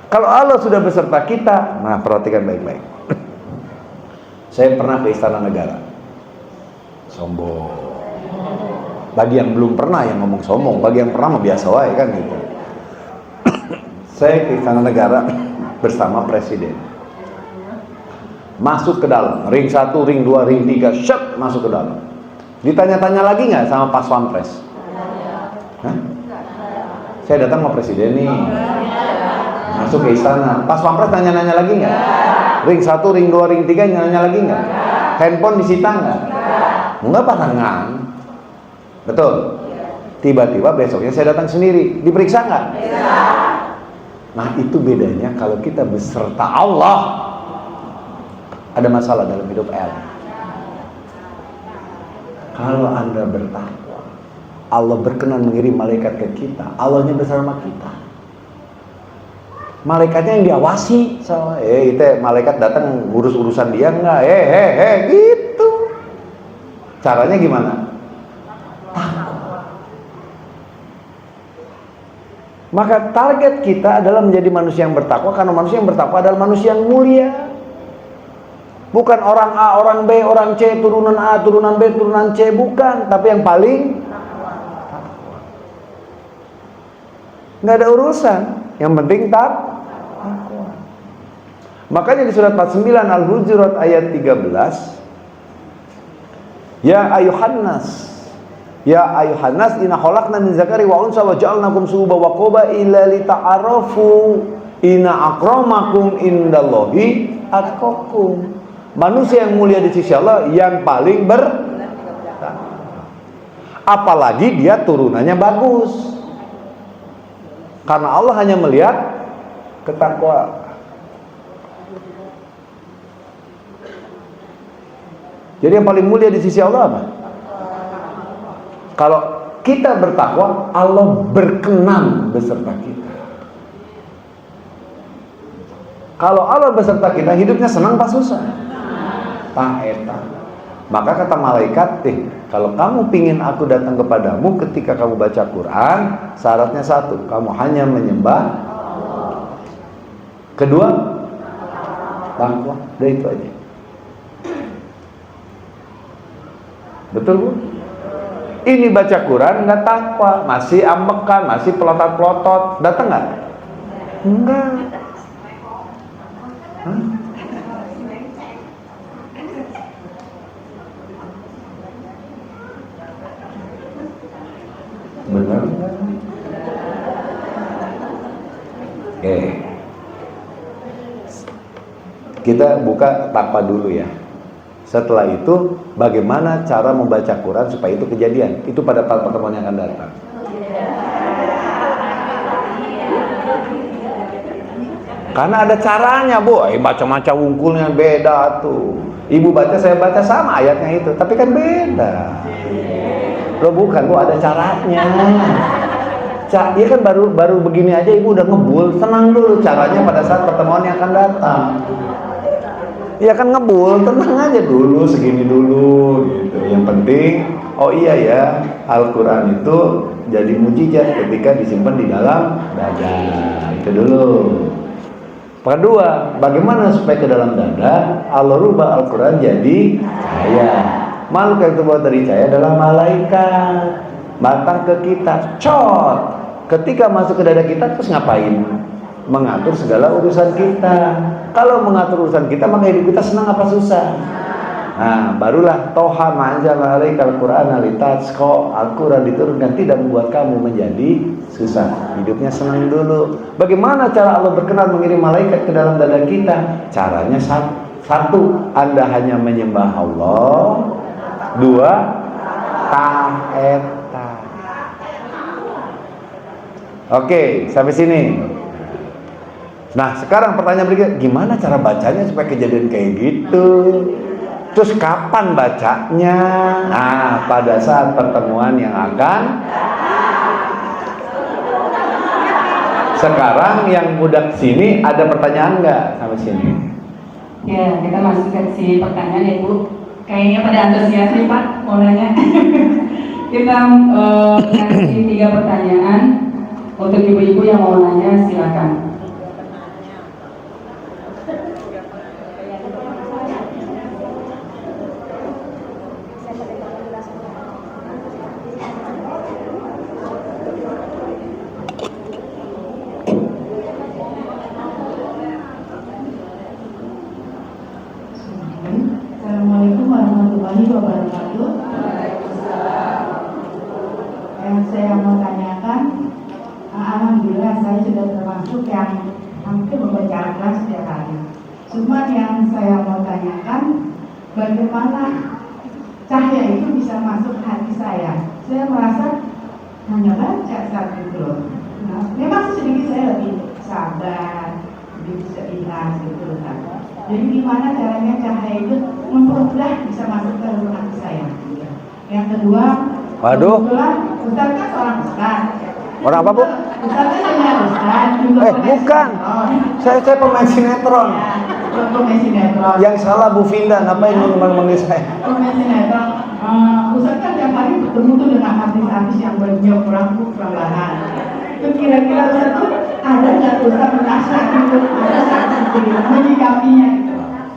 Kalau Allah sudah beserta kita, nah perhatikan baik-baik. Saya pernah ke Istana Negara. Sombong. Bagi yang belum pernah yang ngomong sombong, bagi yang pernah mah biasa wae kan gitu. Saya ke Istana Negara bersama Presiden. Masuk ke dalam, ring 1, ring 2, ring 3, shut, masuk ke dalam. Ditanya-tanya lagi nggak sama Pas Pampres? Hah? Saya datang sama Presiden nih. Masuk ke istana. Pas Pampres nanya-nanya lagi nggak? Ring 1, ring 2, ring 3 nanya lagi nggak? Handphone disita nggak? Enggak, pasangan. Betul. Tiba-tiba besoknya saya datang sendiri. Diperiksa nggak? Nah itu bedanya kalau kita beserta Allah. Ada masalah dalam hidup Kalau Anda bertakwa, Allah berkenan mengirim malaikat ke kita. Allahnya bersama kita. Malaikatnya yang diawasi. Itu malaikat datang ngurus urusan dia enggak? Gitu. Caranya gimana? Takwa. Maka target kita adalah menjadi manusia yang bertakwa, karena manusia yang bertakwa adalah manusia yang mulia. Bukan orang A, orang B, orang C, turunan A, turunan B, turunan C, bukan. Tapi yang paling takwa. Nggak ada urusan. Yang penting takwa. Makanya di surat 49 Al-Hujurat ayat 13, Ya ayuhan nas inna khalaqna min zakari wa unsa wa ja'alnakum syu'uban wa qabaila lita'arafu inna akramakum indallahi atqakum. Manusia yang mulia di sisi Allah yang paling apalagi dia turunannya bagus. Karena Allah hanya melihat ketakwaan. Jadi yang paling mulia di sisi Allah apa? Kalau kita bertakwa, Allah berkenan beserta kita. Kalau Allah beserta kita, hidupnya senang apa susah? Eta. Maka kata malaikat, kalau kamu pingin aku datang kepadamu ketika kamu baca Quran, syaratnya satu, kamu hanya menyembah Allah. Kedua, takwa. Udah itu aja. Betul Bu? Ini baca Quran nggak takwa, masih ambekan, masih pelotot-pelotot, datang nggak? Enggak. Benar? Oke. Kita buka takwa dulu ya. Setelah itu, bagaimana cara membaca Quran supaya itu kejadian? Itu pada pertemuan yang akan datang. Karena ada caranya, Bu. Baca-baca wungkulnya beda tuh. Ibu baca, saya baca sama ayatnya itu, tapi kan beda. Loh bukan, Bu, ada caranya. Iya kan baru begini aja Ibu udah ngebul. Tenang dulu, caranya pada saat pertemuan yang akan datang. Ya kan ngebul, tenang aja dulu, segini dulu gitu. Yang penting, oh iya ya, Al-Quran itu jadi mujizat ketika disimpan di dalam dada. Itu dulu. Kedua, bagaimana supaya ke dalam dada Allah rubah Al-Quran jadi cahaya. Makhluk yang terbuat dari cahaya adalah malaikat. Datang ke kita, cot. Ketika masuk ke dada kita, terus ngapain? Mengatur segala urusan kita. Kalau mengatur urusan kita, maka hidup kita senang apa susah? Nah, barulah Toha ma'anzalna 'alaikal Qur'ana litasqa. Al-Quran diturunkan tidak membuat kamu menjadi susah. Hidupnya senang dulu. Bagaimana cara Allah berkenan mengirim malaikat ke dalam dada kita? Caranya satu, Anda hanya menyembah Allah. Dua, ta'eta. Oke, sampai sini. Nah sekarang pertanyaan berikutnya, gimana cara bacanya supaya kejadian kayak gitu? Terus kapan bacanya? Nah, pada saat pertemuan yang akan. Sekarang yang budak sini ada pertanyaan nggak sampai sini? Ya, kita masuk ke sini pertanyaan ya Bu. Kayaknya pada antusias nih Pak, mau nanya. Kita kasih 3 pertanyaan untuk ibu-ibu yang mau nanya, silakan. Assalamualaikum warahmatullahi wabarakatuh. Yang saya mau tanyakan, alhamdulillah saya sudah termasuk yang hampir membaca Al-Quran setiap hari. Cuma yang saya mau tanyakan, bagaimana cahaya itu bisa masuk hati saya? Saya merasa hanya baca saat itu loh. Nah, memang sedikit saya lebih sabar, lebih bisa ikhlas gitu kan. Jadi gimana caranya cahaya itu mempermudah bisa masuk ke dalam hati saya? Yang kedua, Waduh. kebetulan Ustaz kan seorang Ustaz. Orang apa Bu? Ustaz kan hanya Ustaz. Juga Bukan. Saya pemain sinetron. Ya, pemain sinetron. Yang salah Bu Vinda, ngapain manggil saya? Pemain sinetron. Ustaz kan tiap hari bertemu tuh dengan artis-artis yang berjauh kurang bahan. Itu kira-kira Ustaz tuh ada nggak Ustaz menasihati itu, ada saat itu menyikapinya gitu,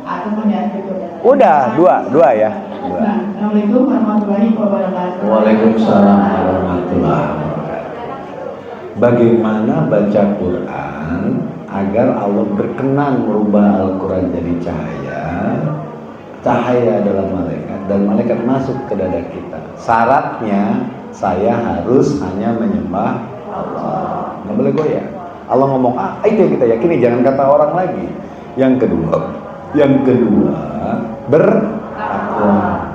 atau melihat gitu? Udah, dua ya. Nah, Assalamualaikum warahmatullahi wabarakatuh. Waalaikumsalam warahmatullahi wabarakatuh. Bagaimana baca Quran agar Allah berkenan merubah Al-Quran jadi cahaya? Cahaya adalah malaikat dan malaikat masuk ke dada kita. Syaratnya saya harus hanya menyembah Allah, nggak boleh goyah. Allah ngomong itu yang kita yakini, jangan kata orang lagi. Yang kedua bertakwa.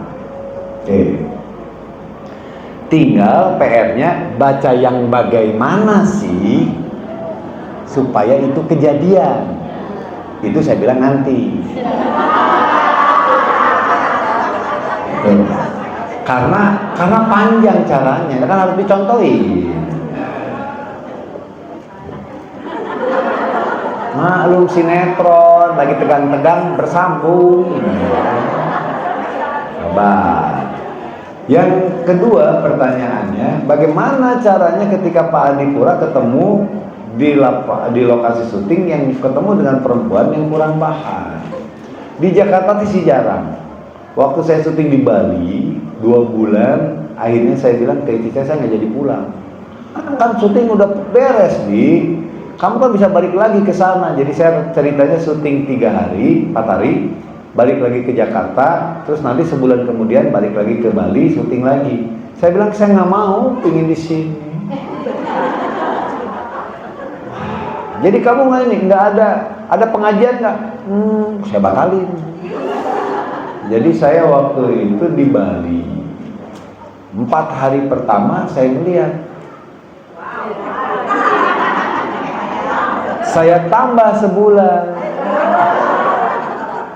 Oke. Tinggal PR-nya baca yang bagaimana sih supaya itu kejadian. Itu saya bilang nanti. Karena panjang caranya, kan harus dicontohin. Maklum sinetron lagi tegang-tegang bersambung. Sabar. Yang kedua pertanyaannya, bagaimana caranya ketika Pak Adipura ketemu di lokasi syuting yang ketemu dengan perempuan yang kurang paham? Di Jakarta sih jarang. Waktu saya syuting di Bali 2 bulan, akhirnya saya bilang ke istri saya nggak jadi pulang. Kan syuting udah beres kamu kan bisa balik lagi ke sana. Jadi saya ceritanya syuting 3 hari, 4 hari, balik lagi ke Jakarta, terus nanti sebulan kemudian balik lagi ke Bali, syuting lagi. Saya bilang saya nggak mau, pingin di sini. Jadi kamu nggak ada pengajian nggak? Saya batalin. Jadi saya waktu itu di Bali 4 hari pertama saya melihat. Saya tambah sebulan,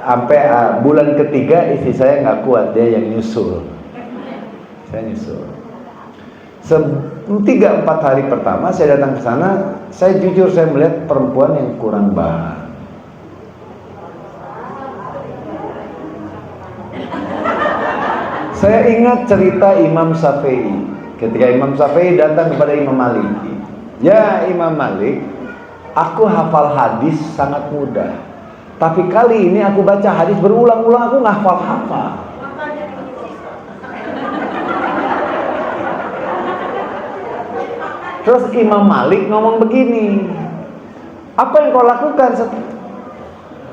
sampai bulan ketiga istri saya nggak kuat, dia yang nyusul. Saya nyusul. 3-4 hari pertama saya datang ke sana, saya jujur saya melihat perempuan yang kurang bahan. Saya ingat cerita Imam Syafi'i. Ketika Imam Syafi'i datang kepada Imam Malik, ya Imam Malik, aku hafal hadis sangat mudah, tapi kali ini aku baca hadis berulang-ulang aku nggak hafal-hafal. Terus Imam Malik ngomong begini, apa yang kau lakukan?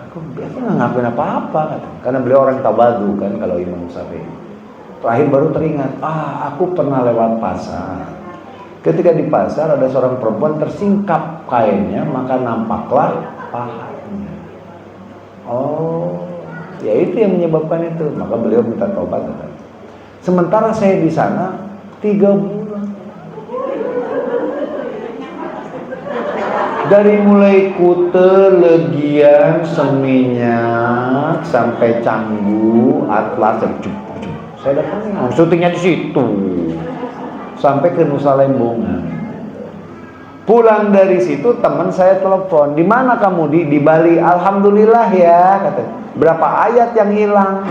Aku biasa nggak ngapain apa-apa, karena beliau orang tabadu kan kalau Imam Syafi'i. Terakhir baru teringat, aku pernah lewat pasar. Ketika di pasar ada seorang perempuan tersingkap kainnya, maka nampaklah pahanya. Oh, ya itu yang menyebabkan itu. Maka beliau minta taubat. Sementara saya di sana 3 bulan. Dari mulai kute, legian, seminyak, sampai Canggu, Atlas, saya datang, syutingnya di situ, sampai ke Nusa Lembongan. Pulang dari situ teman saya telepon, di mana kamu di Bali? Alhamdulillah ya, kata. Berapa ayat yang hilang?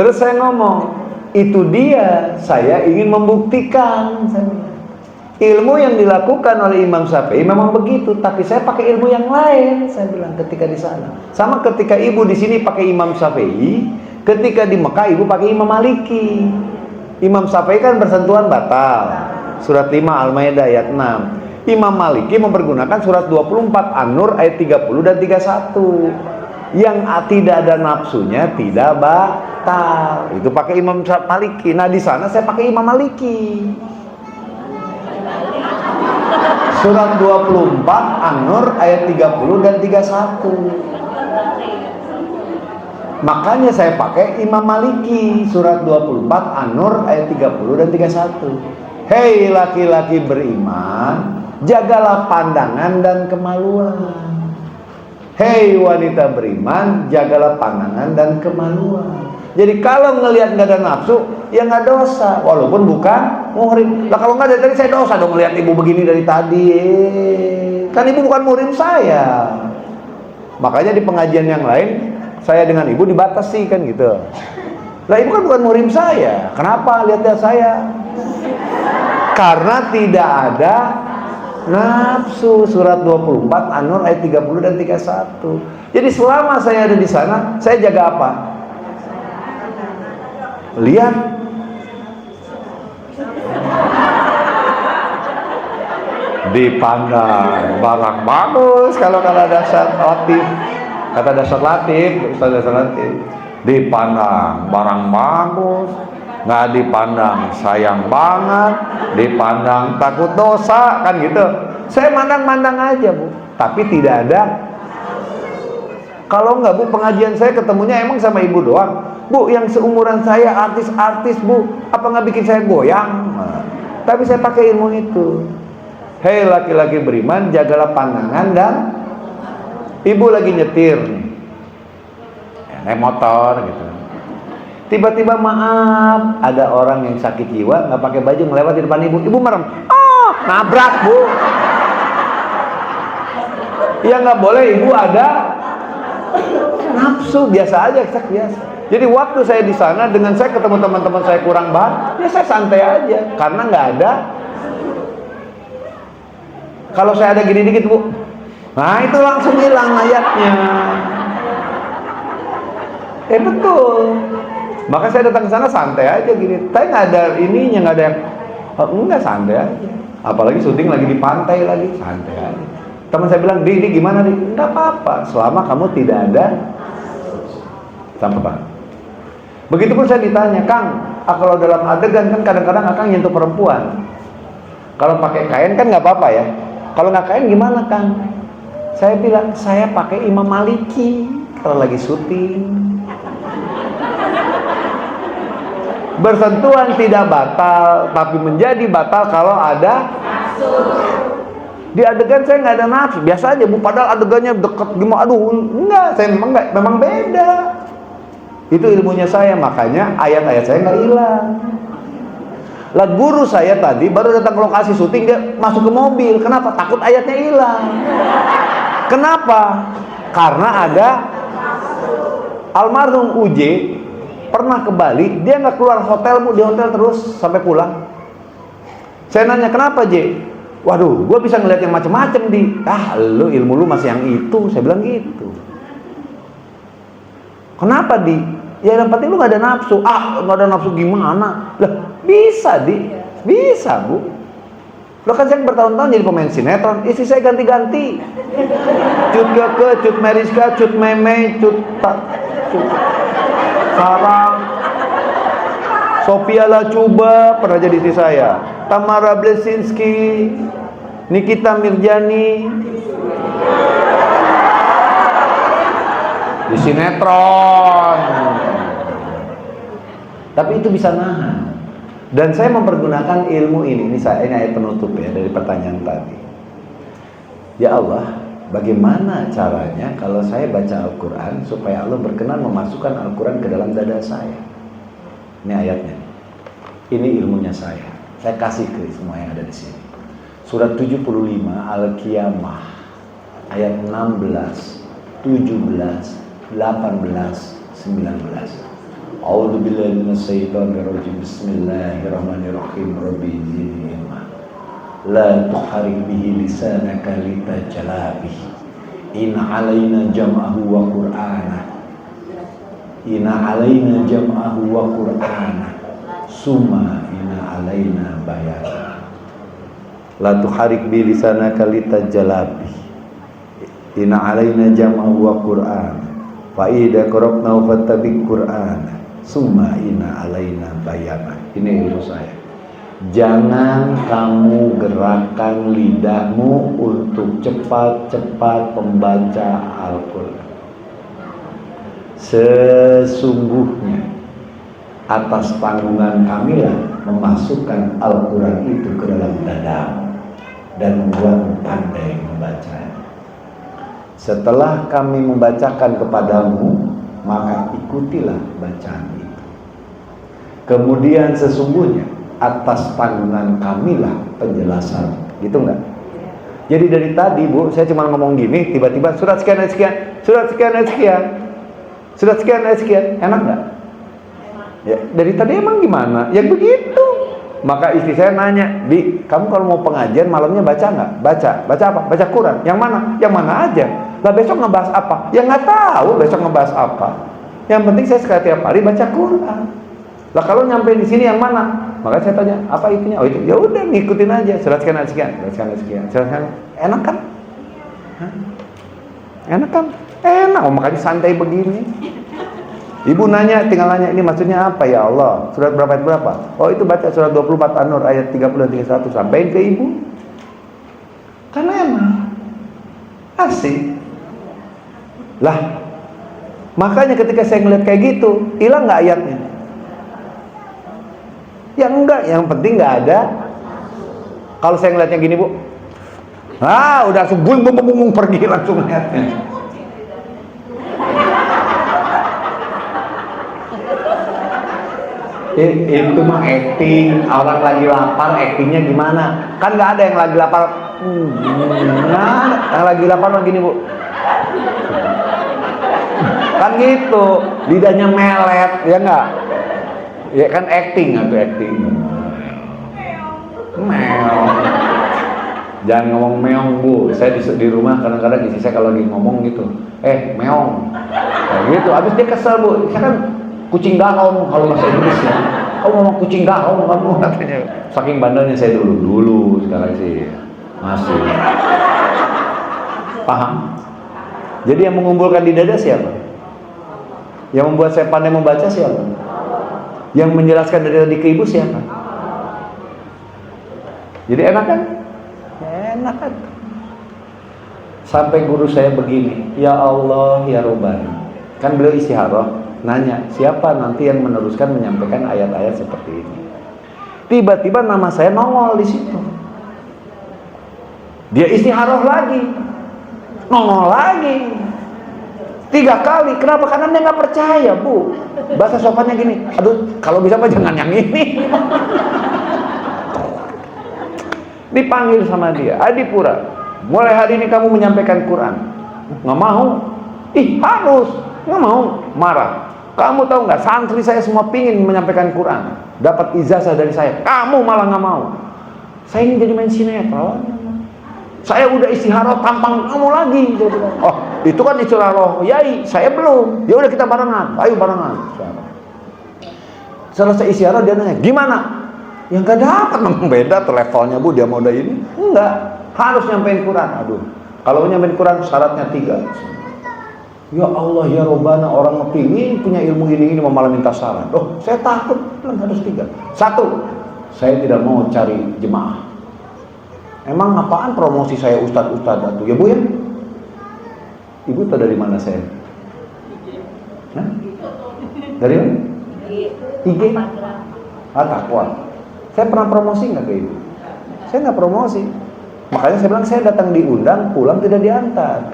Terus saya ngomong, itu dia, saya ingin membuktikan. Ilmu yang dilakukan oleh Imam Syafi'i memang begitu, tapi saya pakai ilmu yang lain. Saya bilang ketika di sana. Sama ketika ibu di sini pakai Imam Syafi'i, ketika di Mekah ibu pakai Imam Maliki. Imam Syafi'i kan bersentuhan batal. Surat 5 Al-Maidah ayat 6. Imam Maliki mempergunakan surat 24 An-Nur ayat 30 dan 31. Yang tidak ada nafsunya tidak batal. Itu pakai Imam Maliki. Nah di sana saya pakai Imam Maliki. Surat 24 An-Nur ayat 30 dan 31. Makanya saya pakai Imam Maliki. Surat 24 An-Nur ayat 30 dan 31. Hei laki-laki beriman, jagalah pandangan dan kemaluan. Hei wanita beriman, jagalah pandangan dan kemaluan. Jadi kalau ngelihat nggak ada nafsu, ya nggak dosa, walaupun bukan muhrim. Lah kalau nggak dari tadi saya dosa dong ngelihat ibu begini dari tadi. Kan ibu bukan muhrim saya. Makanya di pengajian yang lain, saya dengan ibu dibatasi kan gitu. Lah ibu kan bukan muhrim saya. Kenapa lihat-lihat saya? Karena tidak ada nafsu. Surat 24 An-Nur ayat 30 dan 31. Jadi selama saya ada di sana, saya jaga apa? Lihat. Dipandang barang bagus. Kalau dasar latif, kata dasar latif, Ustaz dasar latif, dipandang barang bagus. Nggak dipandang sayang banget, dipandang takut dosa, kan gitu. Saya mandang-mandang aja Bu, tapi tidak ada. Kalau nggak Bu, pengajian saya ketemunya emang sama ibu doang. Bu, yang seumuran saya artis-artis Bu, apa nggak bikin saya goyang? Nah, tapi saya pakai ilmu itu. Hei laki-laki beriman, jagalah pandangan dan ibu lagi nyetir nih, naik motor gitu. Tiba-tiba maaf, ada orang yang sakit jiwa nggak pakai baju ngelewat di depan ibu. Ibu merem, nabrak Bu. Ya nggak boleh, ibu ada nafsu, biasa aja, biasa. Jadi waktu saya di sana dengan saya ketemu teman-teman saya kurang bahan, ya saya santai aja, karena nggak ada. Kalau saya ada gini dikit Bu, nah itu langsung hilang ayatnya. Betul. Maka saya datang ke sana santai aja gini. Saya nggak ada ininya, nggak ada yang enggak, santai aja. Apalagi syuting lagi di pantai lagi, santai aja. Teman saya bilang, Di gimana Di? Enggak apa-apa, selama kamu tidak ada sampai Pak. Begitupun saya ditanya, Kang, kalau dalam adegan kan kadang-kadang Akang nyentuh perempuan. Kalau pakai kain kan nggak apa-apa ya. Kalau nggak kain gimana Kang? Saya bilang, saya pakai Imam Maliki kalau lagi syuting. Bersentuhan tidak batal, tapi menjadi batal kalau ada nafsu. Di adegan saya nggak ada nafsu, biasa aja Bu. Padahal adegannya deket gimana, aduh, enggak, saya memang beda. Itu ilmunya saya, makanya ayat-ayat saya nggak hilang. Lah guru saya tadi baru datang ke lokasi syuting, dia masuk ke mobil. Kenapa? Takut ayatnya hilang. Kenapa? Karena ada almarhum UJ pernah ke Bali, dia nggak keluar hotel Bu, di hotel terus sampai pulang. Saya nanya, kenapa J? Waduh, gue bisa ngeliat yang macem-macem Di. Lu ilmu lu masih yang itu, saya bilang gitu. Kenapa Di? Ya yang penting lu nggak ada nafsu. Nggak ada nafsu gimana? Lah bisa Di, bisa Bu. Lo kan saya bertahun-tahun jadi pemain sinetron, istri saya ganti-ganti. Cut Keke, Cut Meriska, Cut Meme, Cut Sarang, Sophia Lacuba pernah jadi istri saya, Tamara Blesinski, Nikita Mirjani di sinetron. Tapi itu bisa nahan. Dan saya mempergunakan ilmu ini ayat penutup ya dari pertanyaan tadi. Ya Allah, bagaimana caranya kalau saya baca Al-Quran supaya Allah berkenan memasukkan Al-Quran ke dalam dada saya? Ini ayatnya. Ini ilmunya saya. Saya kasih ke semua yang ada di sini. Surat 75 Al-Qiyamah ayat 16, 17, 18, 19. A'udzubillahi minasyaitonirrajim. Bismillahirrahmanirrahim. Rabbi zidni ilma. La tuharrik bihi lisanaka litajala bihi. In 'alaina jam'ahu wa qur'ana. Inna 'alaina jam'ahu wa qur'ana. Summa inna 'alaina bayana. La tuharrik bihi lisanaka litajala bihi. Inna 'alaina jam'ahu wa qur'ana. Fa idza qara'nahu fattabi' qur'ana. Summa inna 'alaina bayana. Ini ilmu saya. Jangan kamu gerakkan lidahmu untuk cepat-cepat membaca Al-Quran. Sesungguhnya atas tanggungan kamilah memasukkan Al-Quran itu ke dalam dadamu dan membuatmu pandai membacanya. Setelah kami membacakan kepadamu, maka ikutilah bacaan itu. Kemudian sesungguhnya atas tanggungan kamilah penjelasan, gitu enggak? Jadi dari tadi Bu, saya cuma ngomong gini, tiba-tiba surat sekian ayat sekian, surat sekian ayat sekian, surat sekian ayat sekian, enak enggak? Ya, dari tadi emang gimana? Ya begitu. Maka istri saya nanya, Bi, kamu kalau mau pengajian malamnya baca nggak? Baca apa? Baca Quran. Yang mana? Yang mana aja. Lah besok ngebahas apa? Ya nggak tahu besok ngebahas apa. Yang penting saya setiap hari baca Quran. Lah kalau nyampe di sini yang mana? Makanya saya tanya, apa itunya? Oh itu, ya udah ngikutin aja. Surat sekian ayat sekian, surat sekian ayat sekian, surat sekian. Enak kan? Hah? Enak kan? Enak. Oh, makanya santai begini. Ibu nanya, tinggal nanya, ini maksudnya apa ya Allah? Surat berapa ayat berapa? Oh itu baca surat 24 An-Nur ayat 30 dan 31. Sampaikan ke ibu. Karena emang asik. Lah, makanya ketika saya ngeliat kayak gitu, hilang nggak ayatnya? Ya enggak, yang penting nggak ada. Kalau saya ngeliatnya gini Bu, udah langsung bung pergi langsung ayatnya. Itu mah acting, orang lagi lapar actingnya gimana? Kan nggak ada yang lagi lapar. Yang lagi lapar mah gini Bu. Kan gitu, lidahnya melet, ya nggak? Ya kan acting atau acting. Meong. Jangan ngomong meong Bu. Saya di rumah kadang-kadang istri saya kalau lagi ngomong gitu, meong. Nah, gitu. Abis dia kesel Bu. Saya kan kucing dahong kalau bahasa Inggrisnya. Kamu ngomong kucing dahong kamu katanya. Saking bandelnya saya dulu sekarang sih masih. Paham? Jadi yang mengumpulkan di dada siapa? Yang membuat saya pandai membaca siapa? Yang menjelaskan dari tadi ke ibu siapa? Jadi enak kan? Enak kan? Sampai guru saya begini, ya Allah ya Rabbana. Kan beliau istikharah, nanya siapa nanti yang meneruskan menyampaikan ayat-ayat seperti ini. Tiba-tiba nama saya nongol di situ. Dia istikharah lagi, nongol lagi 3 kali. Kenapa? Karena dia nggak percaya Bu. Bahasa sopannya gini, aduh kalau bisa mah jangan yang ini. Dipanggil sama dia, Adipura, mulai hari ini kamu menyampaikan Quran. Nggak mau. Harus. Nggak mau. Marah. Kamu tahu nggak, santri saya semua pingin menyampaikan Quran, dapat ijazah dari saya, kamu malah nggak mau. Saya ingin jadi main sinetron. Saya udah istikharah tampang kamu lagi. Oh, itu kan istikharah Yai, saya belum. Ya udah kita barengan, ayo barengan. Selesai istikharah dia nanya, gimana? Yang gak dapat, memang beda tuh levelnya Bu, dia mau udah ini. Enggak, harus nyampein Quran. Aduh, kalau nyampein Quran syaratnya 3. Ya Allah ya Rabbana, orang ngepingin punya ilmu ini mau malah minta syarat. Oh, saya takut, harus 3. 1, saya tidak mau cari jemaah. Emang apaan promosi saya ustad-ustad itu? Ya Bu ya? Ibu tahu dari mana saya? Hah? Dari mana? IG? Takwa. Saya pernah promosi nggak ke ibu? Saya nggak promosi. Makanya saya bilang saya datang diundang, pulang tidak diantar.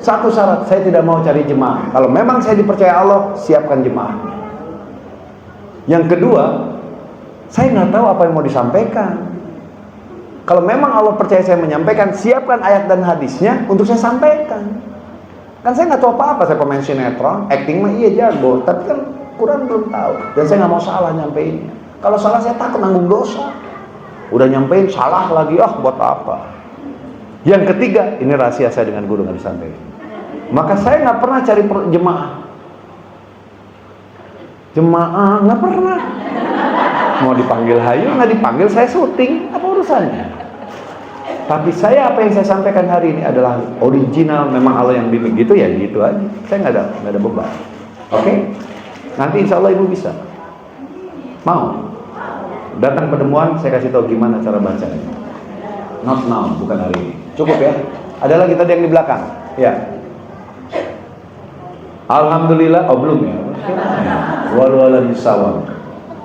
Satu syarat, saya tidak mau cari jemaah. Kalau memang saya dipercaya Allah, siapkan jemaah. Yang kedua, saya nggak tahu apa yang mau disampaikan. Kalau memang Allah percaya saya menyampaikan, siapkan ayat dan hadisnya untuk saya sampaikan. Kan saya nggak tahu apa-apa, saya pemain sinetron, acting mah iya jago, tapi kan Quran belum tahu. Dan saya nggak mau salah nyampeinnya. Kalau salah saya takut nanggung dosa. Udah nyampein salah lagi, buat apa? Yang ketiga, ini rahasia saya dengan guru nggak disampaikan. Maka saya nggak pernah cari jemaah. Jemaah nggak pernah. Mau dipanggil hayu nggak dipanggil, saya syuting, apa urusannya? Tapi saya apa yang saya sampaikan hari ini adalah original, memang Allah yang bimbing gitu ya, gitu aja. Saya nggak ada beban. Oke? Nanti insya Allah ibu bisa. Mau? Datang pertemuan, saya kasih tahu gimana cara bacanya. Not now, bukan hari ini. Cukup ya. Ada lagi tadi yang di belakang. Ya. Alhamdulillah. Oh belum ya. Walau bisawab.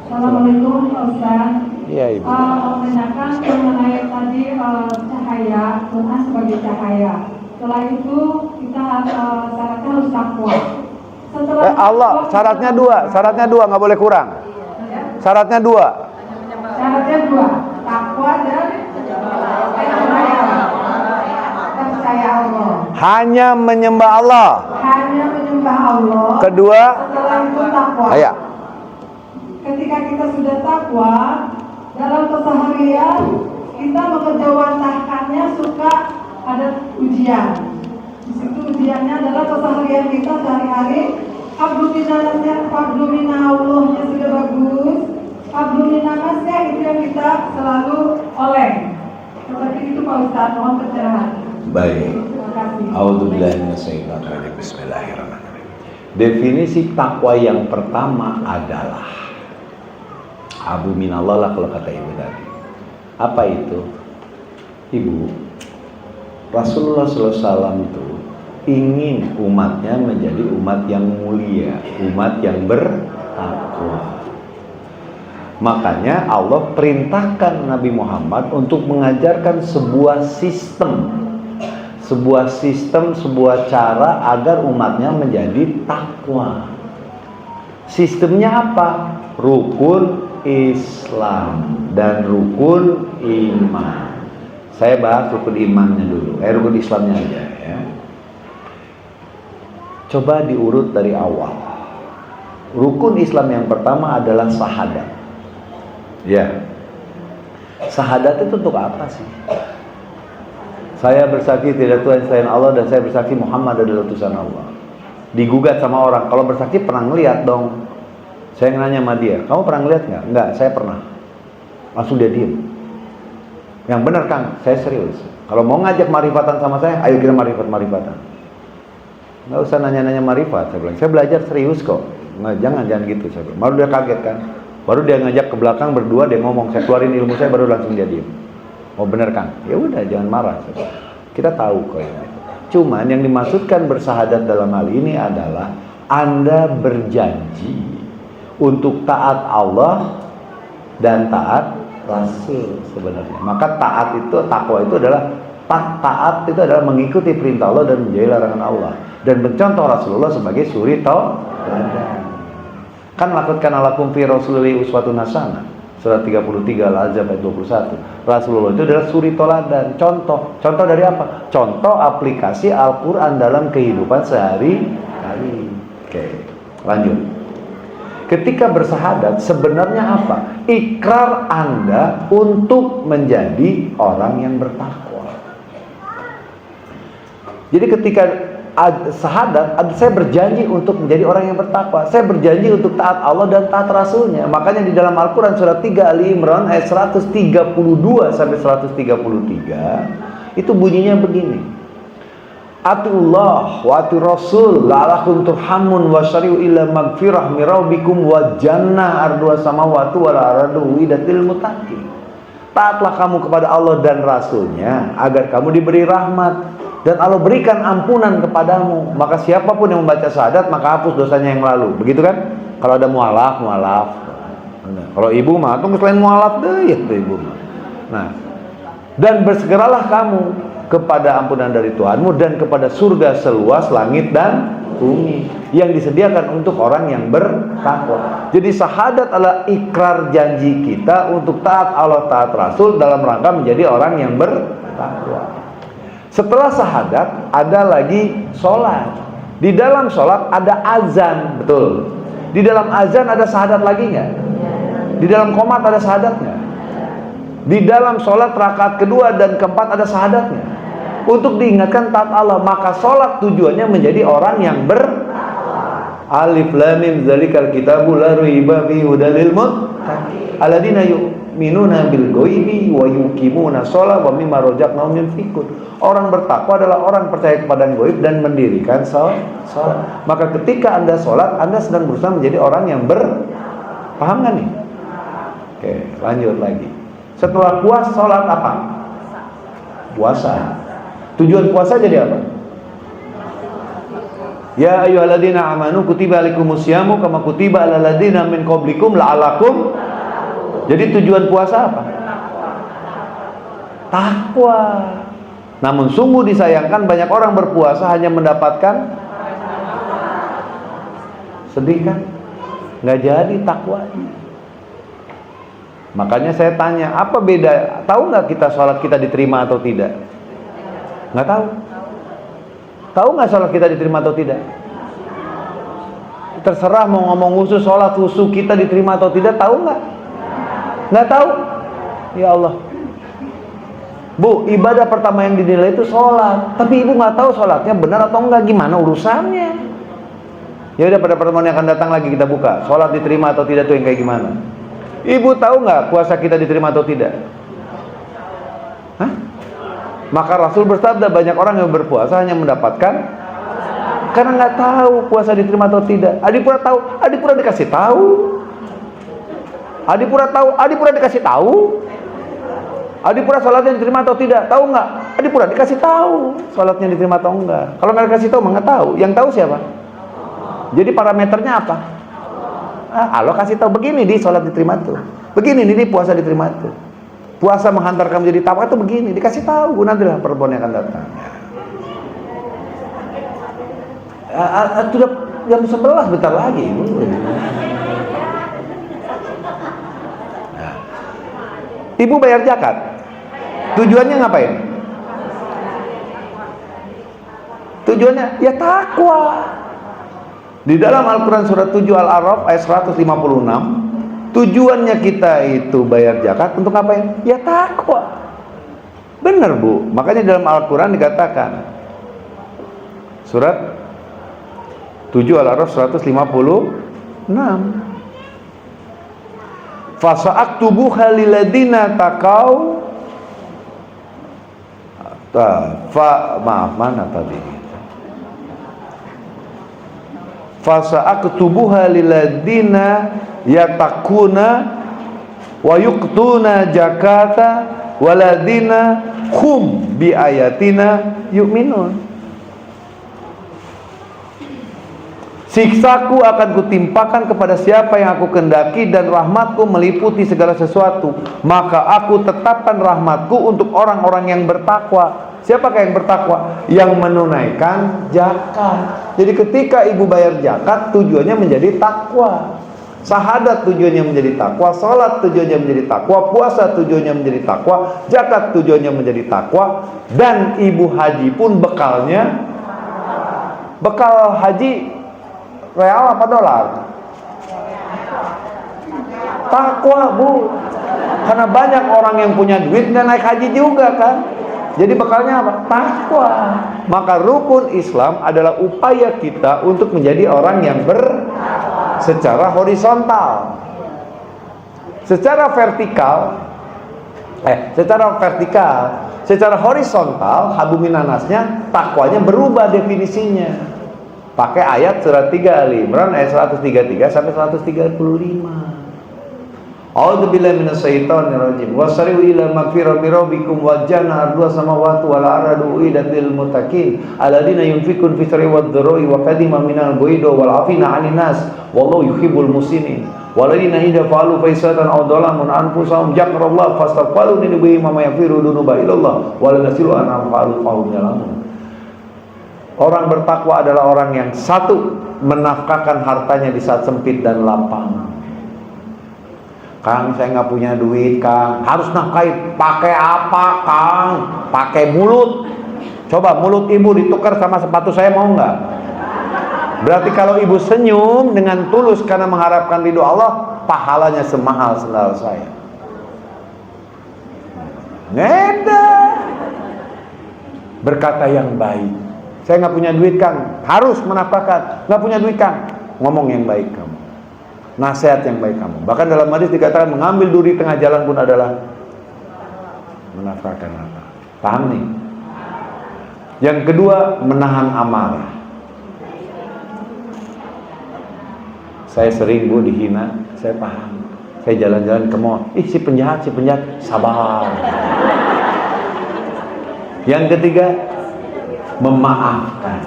Assalamualaikum Pak Ustaz. Iya ibu. Menanyakan mengenai tadi cahaya, Tuhan sebagai cahaya. Setelah itu kita syaratnya harus takwa. Allah syaratnya dua, nggak boleh kurang. Syaratnya dua. Syaratnya dua, takwa dan percaya Allah. Hanya menyembah Allah. Hanya menyembah Allah. Kedua. Setelah itu takwa. Ayo. Ketika kita sudah takwa dalam keseharian, kita menjawantahkannya suka ada ujian. Di situ ujiannya adalah keseharian kita sehari-hari. Abdulina Allahnya sudah bagus. Abdulina nasnya itu yang kita selalu oleh. Seperti itu Pak Ustaz, mohon pencerahan. Baik. Terima kasih. A'udzubillahi minasyaitonir rajim. Bismillahirrahmanirrahim. Definisi takwa yang pertama adalah Abu minallah lah kalau kata ibu tadi. Apa itu? Ibu, Rasulullah SAW itu ingin umatnya menjadi umat yang mulia, umat yang bertakwa. Makanya Allah perintahkan Nabi Muhammad untuk mengajarkan sebuah sistem, sebuah cara agar umatnya menjadi takwa. Sistemnya apa? Rukun Islam dan rukun iman. Saya bahas rukun imannya dulu, rukun Islamnya aja ya. Coba diurut dari awal. Rukun Islam yang pertama adalah syahadat. Ya. Syahadat itu untuk apa sih? Saya bersaksi tidak Tuhan selain Allah dan saya bersaksi Muhammad adalah utusan Allah. Digugat sama orang, kalau bersaksi pernah ngeliat dong. Saya nanya sama dia, kamu pernah ngeliat nggak? Enggak, saya pernah. Langsung dia diem. Yang benar Kang, saya serius. Kalau mau ngajak marifatan sama saya, ayo kita marifatan. Nggak usah nanya-nanya marifat, saya bilang. Saya belajar serius kok. Nggak, jangan gitu, saya bilang. Baru dia kaget kan. Baru dia ngajak ke belakang berdua, dia ngomong, saya keluarin ilmu saya, baru langsung dia diem. Oh benar Kang? Ya udah, jangan marah. Kita tahu kok ini. Cuman yang dimaksudkan bersahadat dalam hal ini adalah Anda berjanji untuk taat Allah dan taat Rasul sebenarnya. Maka taat itu, takwa itu adalah taat itu adalah mengikuti perintah Allah dan menjauhi larangan Allah dan mencontoh Rasulullah sebagai suri tauladan. Kan lakukan alakum fi rasulillahi uswatun hasanah. Surat 33 Al-Ahzab ayat 21. Rasulullah itu adalah suri tauladan, contoh. Contoh dari apa? Contoh aplikasi Al-Qur'an dalam kehidupan sehari-hari. Oke, lanjut. Ketika bersahadat sebenarnya apa? Ikrar Anda untuk menjadi orang yang bertakwa. Jadi ketika sahadat, saya berjanji untuk menjadi orang yang bertakwa. Saya berjanji untuk taat Allah dan taat Rasulnya. Makanya di dalam Al-Quran surat 3 Ali Imran ayat 132 sampai 133 itu bunyinya begini. Atiullah wa ati Rasul la'alakum turhamun wa syari'u illa magfirah miraubikum wa jannah arduha samawati wal ardu widatil muttaqin. Taatlah kamu kepada Allah dan Rasulnya agar kamu diberi rahmat dan Allah berikan ampunan kepadamu. Maka siapapun yang membaca syahadat maka hapus dosanya yang lalu. Begitu kan? Kalau ada mualaf. Nah, kalau ibu mah tuh selain mualaf deh ya ibu mah. Nah, dan bersegeralah kamu kepada ampunan dari Tuhanmu dan kepada surga seluas langit dan bumi yang disediakan untuk orang yang bertakwa. Jadi syahadat adalah ikrar janji kita untuk taat Allah, taat Rasul dalam rangka menjadi orang yang bertakwa. Setelah syahadat ada lagi sholat. Di dalam sholat ada azan, betul. Di dalam azan ada syahadat lagi nggak? Di dalam qomat ada syahadatnya. Di dalam sholat rakaat kedua dan keempat ada syahadatnya. Untuk diingatkan taat Allah, maka sholat tujuannya menjadi orang yang Alif Lam Mim Dzalikal Kitabu la raiba fihi hudal lil muttaqin alladzina yu'minuna bil ghaibi wa yuqimuna shalah wa mimma razaqnahum yunfiqun. Orang bertakwa adalah orang percaya kepada gaib dan mendirikan salat. Maka ketika Anda sholat, Anda sedang berusaha menjadi orang yang paham kan nih? Oke, lanjut lagi. Setelah puas, sholat apa? Puasa. Tujuan puasa jadi apa? Ya ayyuhalladzina amanu kutiba alaikumusyamu kama kutiba alal ladzina min qablikum la'allakum. Jadi tujuan puasa apa? Takwa. Namun sungguh disayangkan banyak orang berpuasa hanya mendapatkan sedih kan? Nggak jadi takwanya. Makanya saya tanya, apa beda? Tahu nggak kita sholat kita diterima atau tidak? Nggak tahu. Tahu nggak sholat kita diterima atau tidak? Terserah mau ngomong khusus sholat khusus kita diterima atau tidak, tahu nggak? Nggak tahu. Ya Allah. Bu, ibadah pertama yang dinilai itu sholat. Tapi ibu nggak tahu sholatnya benar atau enggak, gimana urusannya? Ya udah, pada pertemuan yang akan datang lagi kita buka. Sholat diterima atau tidak tuh yang kayak gimana? Ibu tahu nggak puasa kita diterima atau tidak? Hah? Maka Rasul bersabda banyak orang yang berpuasa hanya mendapatkan karena nggak tahu puasa diterima atau tidak. Adipura tahu, Adipura dikasih tahu. Adipura tahu, Adipura dikasih tahu. Adipura sholatnya diterima atau tidak, tahu nggak? Adipura dikasih tahu sholatnya diterima atau enggak. Kalau nggak dikasih tahu, nggak tahu. Yang tahu siapa? Jadi parameternya apa? Allah kasih tahu begini di sholat diterima tuh, begini nih di puasa diterima tuh. Puasa menghantar kamu jadi takwa tuh begini, dikasih tahu. Nantilah pertemuan yang akan datang. Sudah jam 11 bentar lagi. Nah. Ibu bayar zakat. Tujuannya ngapain? Tujuannya ya takwa. Di dalam Al-Quran surat 7 Al-A'raf ayat 156, tujuannya kita itu bayar zakat untuk ngapain? Ya takwa. Benar Bu, makanya dalam Al-Quran dikatakan surat 7 Al-A'raf 156, fasa'aktubuha lilladina takau mana tadi? Fasa'aktubuha lilladina yatakuna wa yuqtuna zakata waladina hum bi ayatina yu'minun. Siksaku akan kutimpakan kepada siapa yang aku kehendaki dan rahmatku meliputi segala sesuatu. Maka aku tetapkan rahmatku untuk orang-orang yang bertakwa. Siapakah yang bertakwa? Yang menunaikan zakat. Jadi ketika ibu bayar zakat, tujuannya menjadi takwa. Syahadat tujuannya menjadi takwa, sholat tujuannya menjadi takwa, puasa tujuannya menjadi takwa, zakat tujuannya menjadi takwa. Dan ibu haji pun bekalnya, bekal haji real apa dolar? Takwa Bu. Karena banyak orang yang punya duit nggak naik haji juga kan. Jadi bekalnya apa? Takwa. Maka rukun Islam adalah upaya kita untuk menjadi orang yang secara horizontal. Secara vertikal, secara horizontal, habuminanasnya takwanya berubah definisinya. Pakai ayat surat 3 Ali Imran ayat 133 sampai 135. A'udzubillahi minasyaitonir rajim. Wasari'u ila magfiratin min rabbikum wa jannah arduha samawati wal ardu uiddat lil muttaqin alladzina yunfiquna fis sirri wad dharri wa qadima minal bu'ida wal afina 'anil nas wallahu yuhibbul muslimin. Waladina idza fa'alu faisatan aw dhalamun anfusahum dzakarallaha fastaghfiru lidzunubihim wa may yaghfiru dzunuba illallah wa lam yasiru an fa'alu fahum ya'lamun. Orang bertakwa adalah orang yang satu, menafkahkan hartanya di saat sempit dan lapang. Kang, saya nggak punya duit, Kang. Harus nafkahi. Pakai apa, Kang? Pakai mulut. Coba mulut ibu ditukar sama sepatu saya, mau nggak? Berarti kalau ibu senyum dengan tulus karena mengharapkan ridho Allah, pahalanya semahal sendal saya. Ngeda. Berkata yang baik. Saya nggak punya duit, Kang. Harus menafkahkan. Nggak punya duit, Kang. Ngomong yang baik kamu. Nasihat yang baik kamu. Bahkan dalam hadis dikatakan mengambil duri tengah jalan pun adalah menafkahkan harta. Paham nih? Yang kedua, menahan amarah. Saya sering, Bu, dihina. Saya paham. Saya jalan-jalan ke mall. Ih, si penjahat. Sabar. Yang ketiga, memaafkan.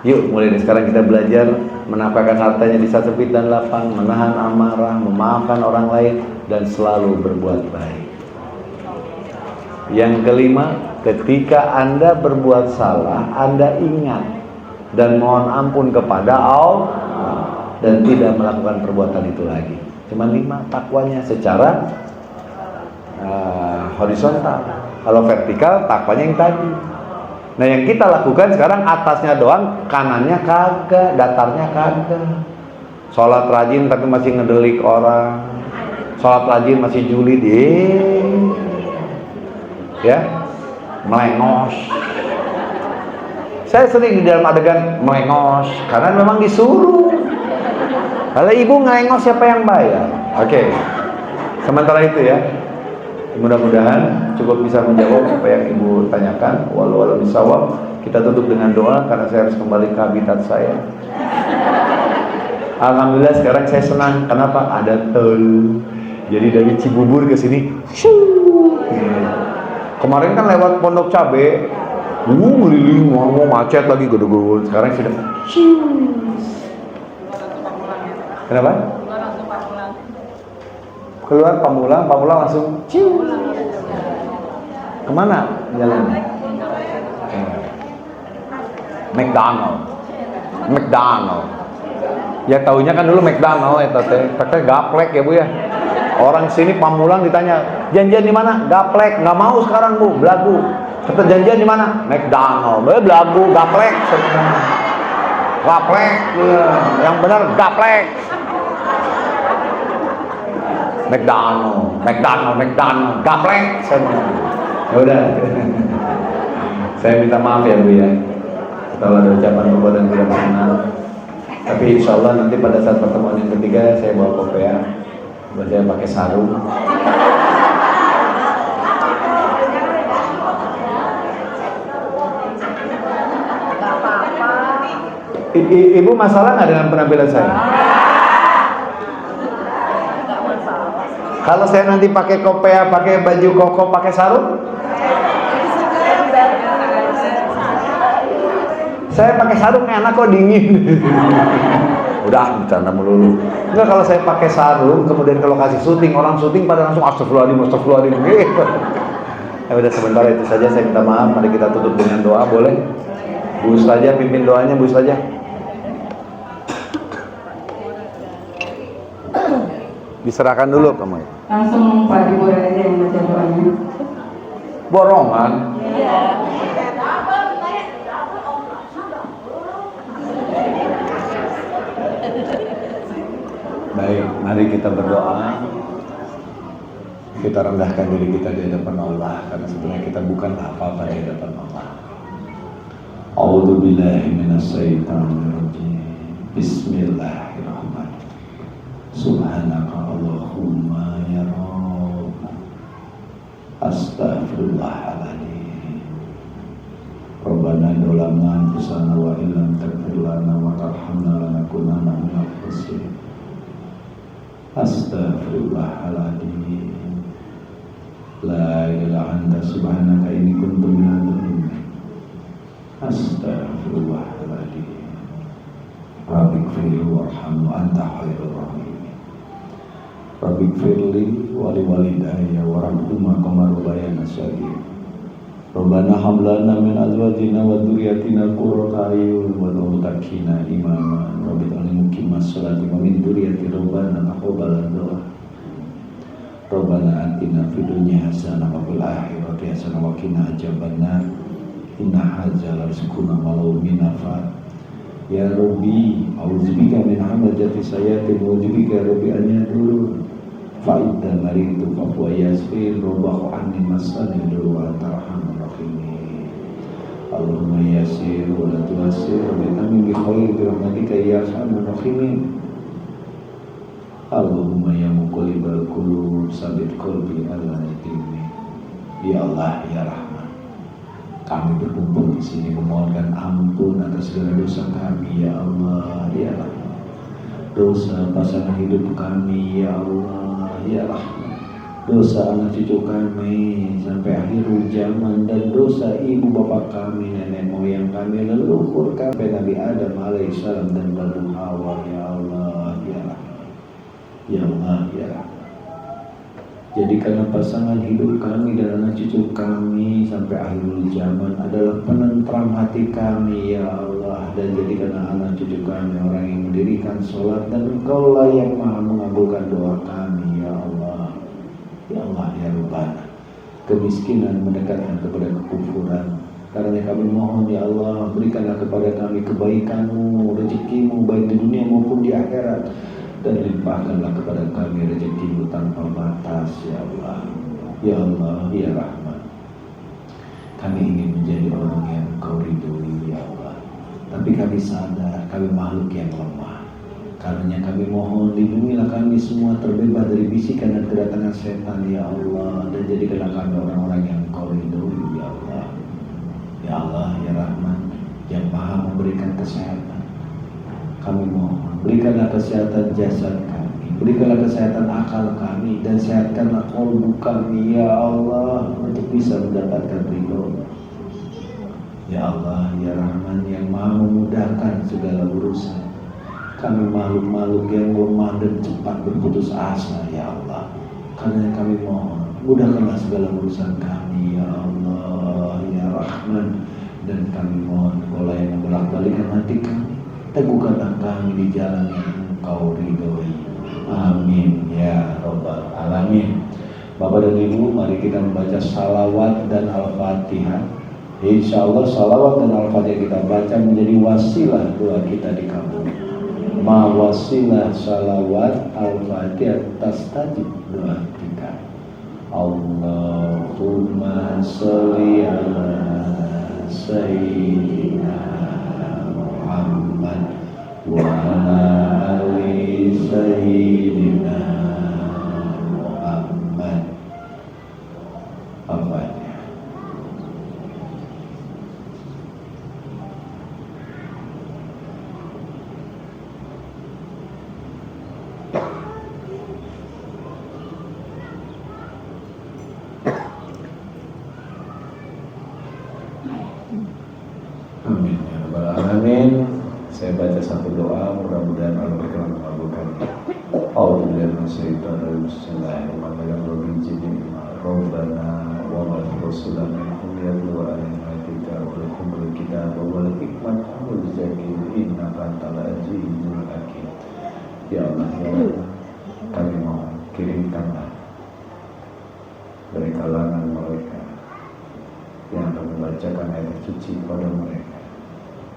Yuk, mulai dari sekarang kita belajar menafkahkan hartanya di saat sempit dan lapang, menahan amarah, memaafkan orang lain, dan selalu berbuat baik. Yang kelima, ketika Anda berbuat salah, Anda ingat dan mohon ampun kepada Allah dan tidak melakukan perbuatan itu lagi. Cuma 5 takwanya secara horizontal. Kalau vertikal, takwanya yang tadi. Nah, yang kita lakukan sekarang atasnya doang, kanannya kagak, datarnya kagak. Sholat rajin tapi masih ngedelik orang. Sholat rajin masih julid, ya, melengos. Saya sering di dalam adegan melengos karena memang disuruh. Kalau ibu ngelengos, siapa yang bayar? Oke. Sementara itu ya, mudah-mudahan cukup bisa menjawab apa yang ibu tanyakan. Walau bisawab. Kita tutup dengan doa karena saya harus kembali ke habitat saya. Alhamdulillah sekarang saya senang. Kenapa? Ada tol. Jadi dari Cibubur ke sini. Kemarin kan lewat Pondok Cabe. Ngeliling, mau macet lagi, gede-gede. Sekarang sudah. Kenapa? Keluar Pamulang langsung kemana jalan? McDonald. Ya taunya kan dulu McDonald itu teh gaplek ya Bu ya. Orang sini Pamulang ditanya, janjian di mana? Gaplek. Nggak mau sekarang Bu, belagu. Kata janjian di mana? McDonald. Belagu, gaplek. Gaplek. Yang benar gaplek. McDonald, gaplek. Ya udah. Saya minta maaf ya Bu ya, kalau ada ucapan perbuatan tidak benar. Tapi insya Allah nanti pada saat pertemuan yang ketiga saya bawa kopea, buat saya pakai sarung. Ibu masalah nggak dengan penampilan saya? Kalau saya nanti pakai kopea, pakai baju koko, pakai sarung? Saya pakai sarung enak kok, dingin. Udah bercanda melulu. Enggak, kalau saya pakai sarung, kemudian ke lokasi syuting, orang syuting pada langsung astagfirullahaladzim gitu. Ya udah, sebentar itu saja, saya minta maaf. Mari kita tutup dengan doa, boleh? Bu Ustazah pimpin doanya, Bu Ustazah. Diserahkan dulu kamu ya. Langsung Pak Ibu aja yang baca doanya. Borongan. Iya. Baik, mari kita berdoa. Kita rendahkan diri kita di hadapan Allah, karena sebenarnya kita bukan apa-apa di hadapan Allah. A'udzubillahi minasyaitonirrajim. Bismillahirrahmanirrahim. Subhanaka Allahumma ya Rabb. Astaghfirullahaladzim. Rabbana dolamna anfusana wa illam taghfir lana wa tarhamna lanakunanna minal khasirin. Astaghfirullahaladzim. La ilaha anta subhanaka inni kuntu minadh dhalimin. Astaghfirullahaladzim. Rabbighfirli warhamhu anta khairur rahimin. Rabbighfirli wa liwalidayya warhamhuma kama rabbayani shaghira. Rabbana hab lana min azwajina wa dhurriyyatina qurrata a'yun waj'alna muttaqina imama. Rabbana muqimas sholati wa min dhurriyyati rabbana taqabbal du'a. Rabbana atina fid dunya hasanah wa fil akhirati hasanah wa qina adzabannar. Inna hadza la rizquna walau min nafar. Ya Rabbi, a'udzubika min hamazati sayyatin wa a'udzubika Rabbi an yadurun. Fa'idda maritu fa'fu yasfir robahu anni masanidu wa tarhamur rahimin. Allahumma yasir wa la tu'assir wa bi'amin bi khair bi rahmatika ya arhamar rahimin. Allahumma ya muqallibal qulub sabit qalbi ala dinik. Ya Allah ya Rahman, kami berkumpul di sini memohonkan ampun atas segala dosa kami ya Allah ya Rahman. Dosa pasangan hidup kami ya Allah ya Rahman. Dosa anak cucu kami sampai akhir zaman, dan dosa ibu bapak kami, nenek moyang kami, leluhur kami, Nabi Adam alaihissalam dan Bani Hawa ya Allah ya Rahman. Ya Allah ya Rahman, jadikanlah pasangan hidup kami dan anak cucu kami sampai akhir zaman adalah penentram hati kami ya Allah, dan jadikanlah anak cucu kami orang yang mendirikan sholat, dan Engkaulah yang maha mengabulkan doa kami ya Allah ya Allah ya Rabbana. Kemiskinan mendekatkan kepada kekufuran, karena kami mohon ya Allah, berikanlah kepada kami kebaikan-Mu, rezeki-Mu baik di dunia maupun di akhirat, dan limpahkanlah kepada kami rezeki-Mu tanpa batas ya Allah ya Allah ya Rahman. Kami ingin menjadi orang yang Engkau ridhoi ya Allah, tapi kami sadar kami makhluk yang lemah. Karenanya kami mohon, lindungilah kami semua terbebas dari bisikan dan kedatangan setan ya Allah, dan jadikanlah kami orang-orang yang Engkau ridhoi ya Allah ya Allah ya Rahman, yang maha memberikan kesehatan. Kami mohon, berikanlah kesehatan jasad kami, berikanlah kesehatan akal kami, dan sehatkanlah qalbu kami ya Allah, untuk bisa mendapatkan ridho ya Allah ya Rahman, yang maha memudahkan segala urusan. Kami makhluk-makhluk yang lemah dan cepat berputus asa ya Allah, karena kami mohon, mudahkanlah segala urusan kami ya Allah ya Rahman, dan kami mohon Engkaulah yang membolak-balikkan hati kami, teguhkanlah kami di jalan yang Engkau ridhoi. Amin ya Rabbal Alamin. Bapak dan Ibu, mari kita membaca salawat dan Al-Fatihah. Insya Allah salawat dan Al-Fatihah kita baca menjadi wasilah doa kita dikabul. Ma wasilah salawat Al-Fatihah tastajib doa kita. Allahumma sholli ala sayyidina Muhammad wa ala ali sayyidina Muhammad. Al-Fatihah. Amin ya Rabbal Alamin. Saya baca satu doa, mudah-mudahan Allah berkenan mengabulkannya. A'udzubillahi minasyaitonir rajim. Bismillahirrahmanirrahim. Rabbana wa ghfir lana wa alaina kita wa lakum kitab wa hikmat wa zakir innaka antal azizul hakim. Ya Allah ya Allah, kami mohon kirimkanlah dari kalangan mereka yang akan membacakan ayat suci kepada mereka,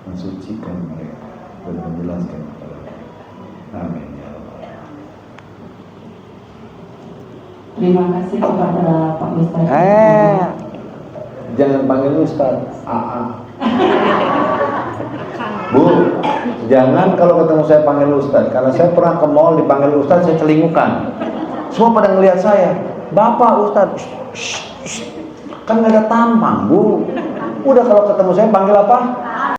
mensucikan mereka dan menjelaskan kepada mereka. Amin ya Allah. Terima kasih kepada Pak Ustaz. Jangan panggil Ustaz, AA. Bu, jangan kalau ketemu saya panggil Ustaz, karena saya pernah ke mall dipanggil Ustaz, saya celingukan. Semua pada ngelihat saya, Bapak Ustaz. Kan nggak ada tampang, Bu. Udah kalau ketemu saya panggil apa?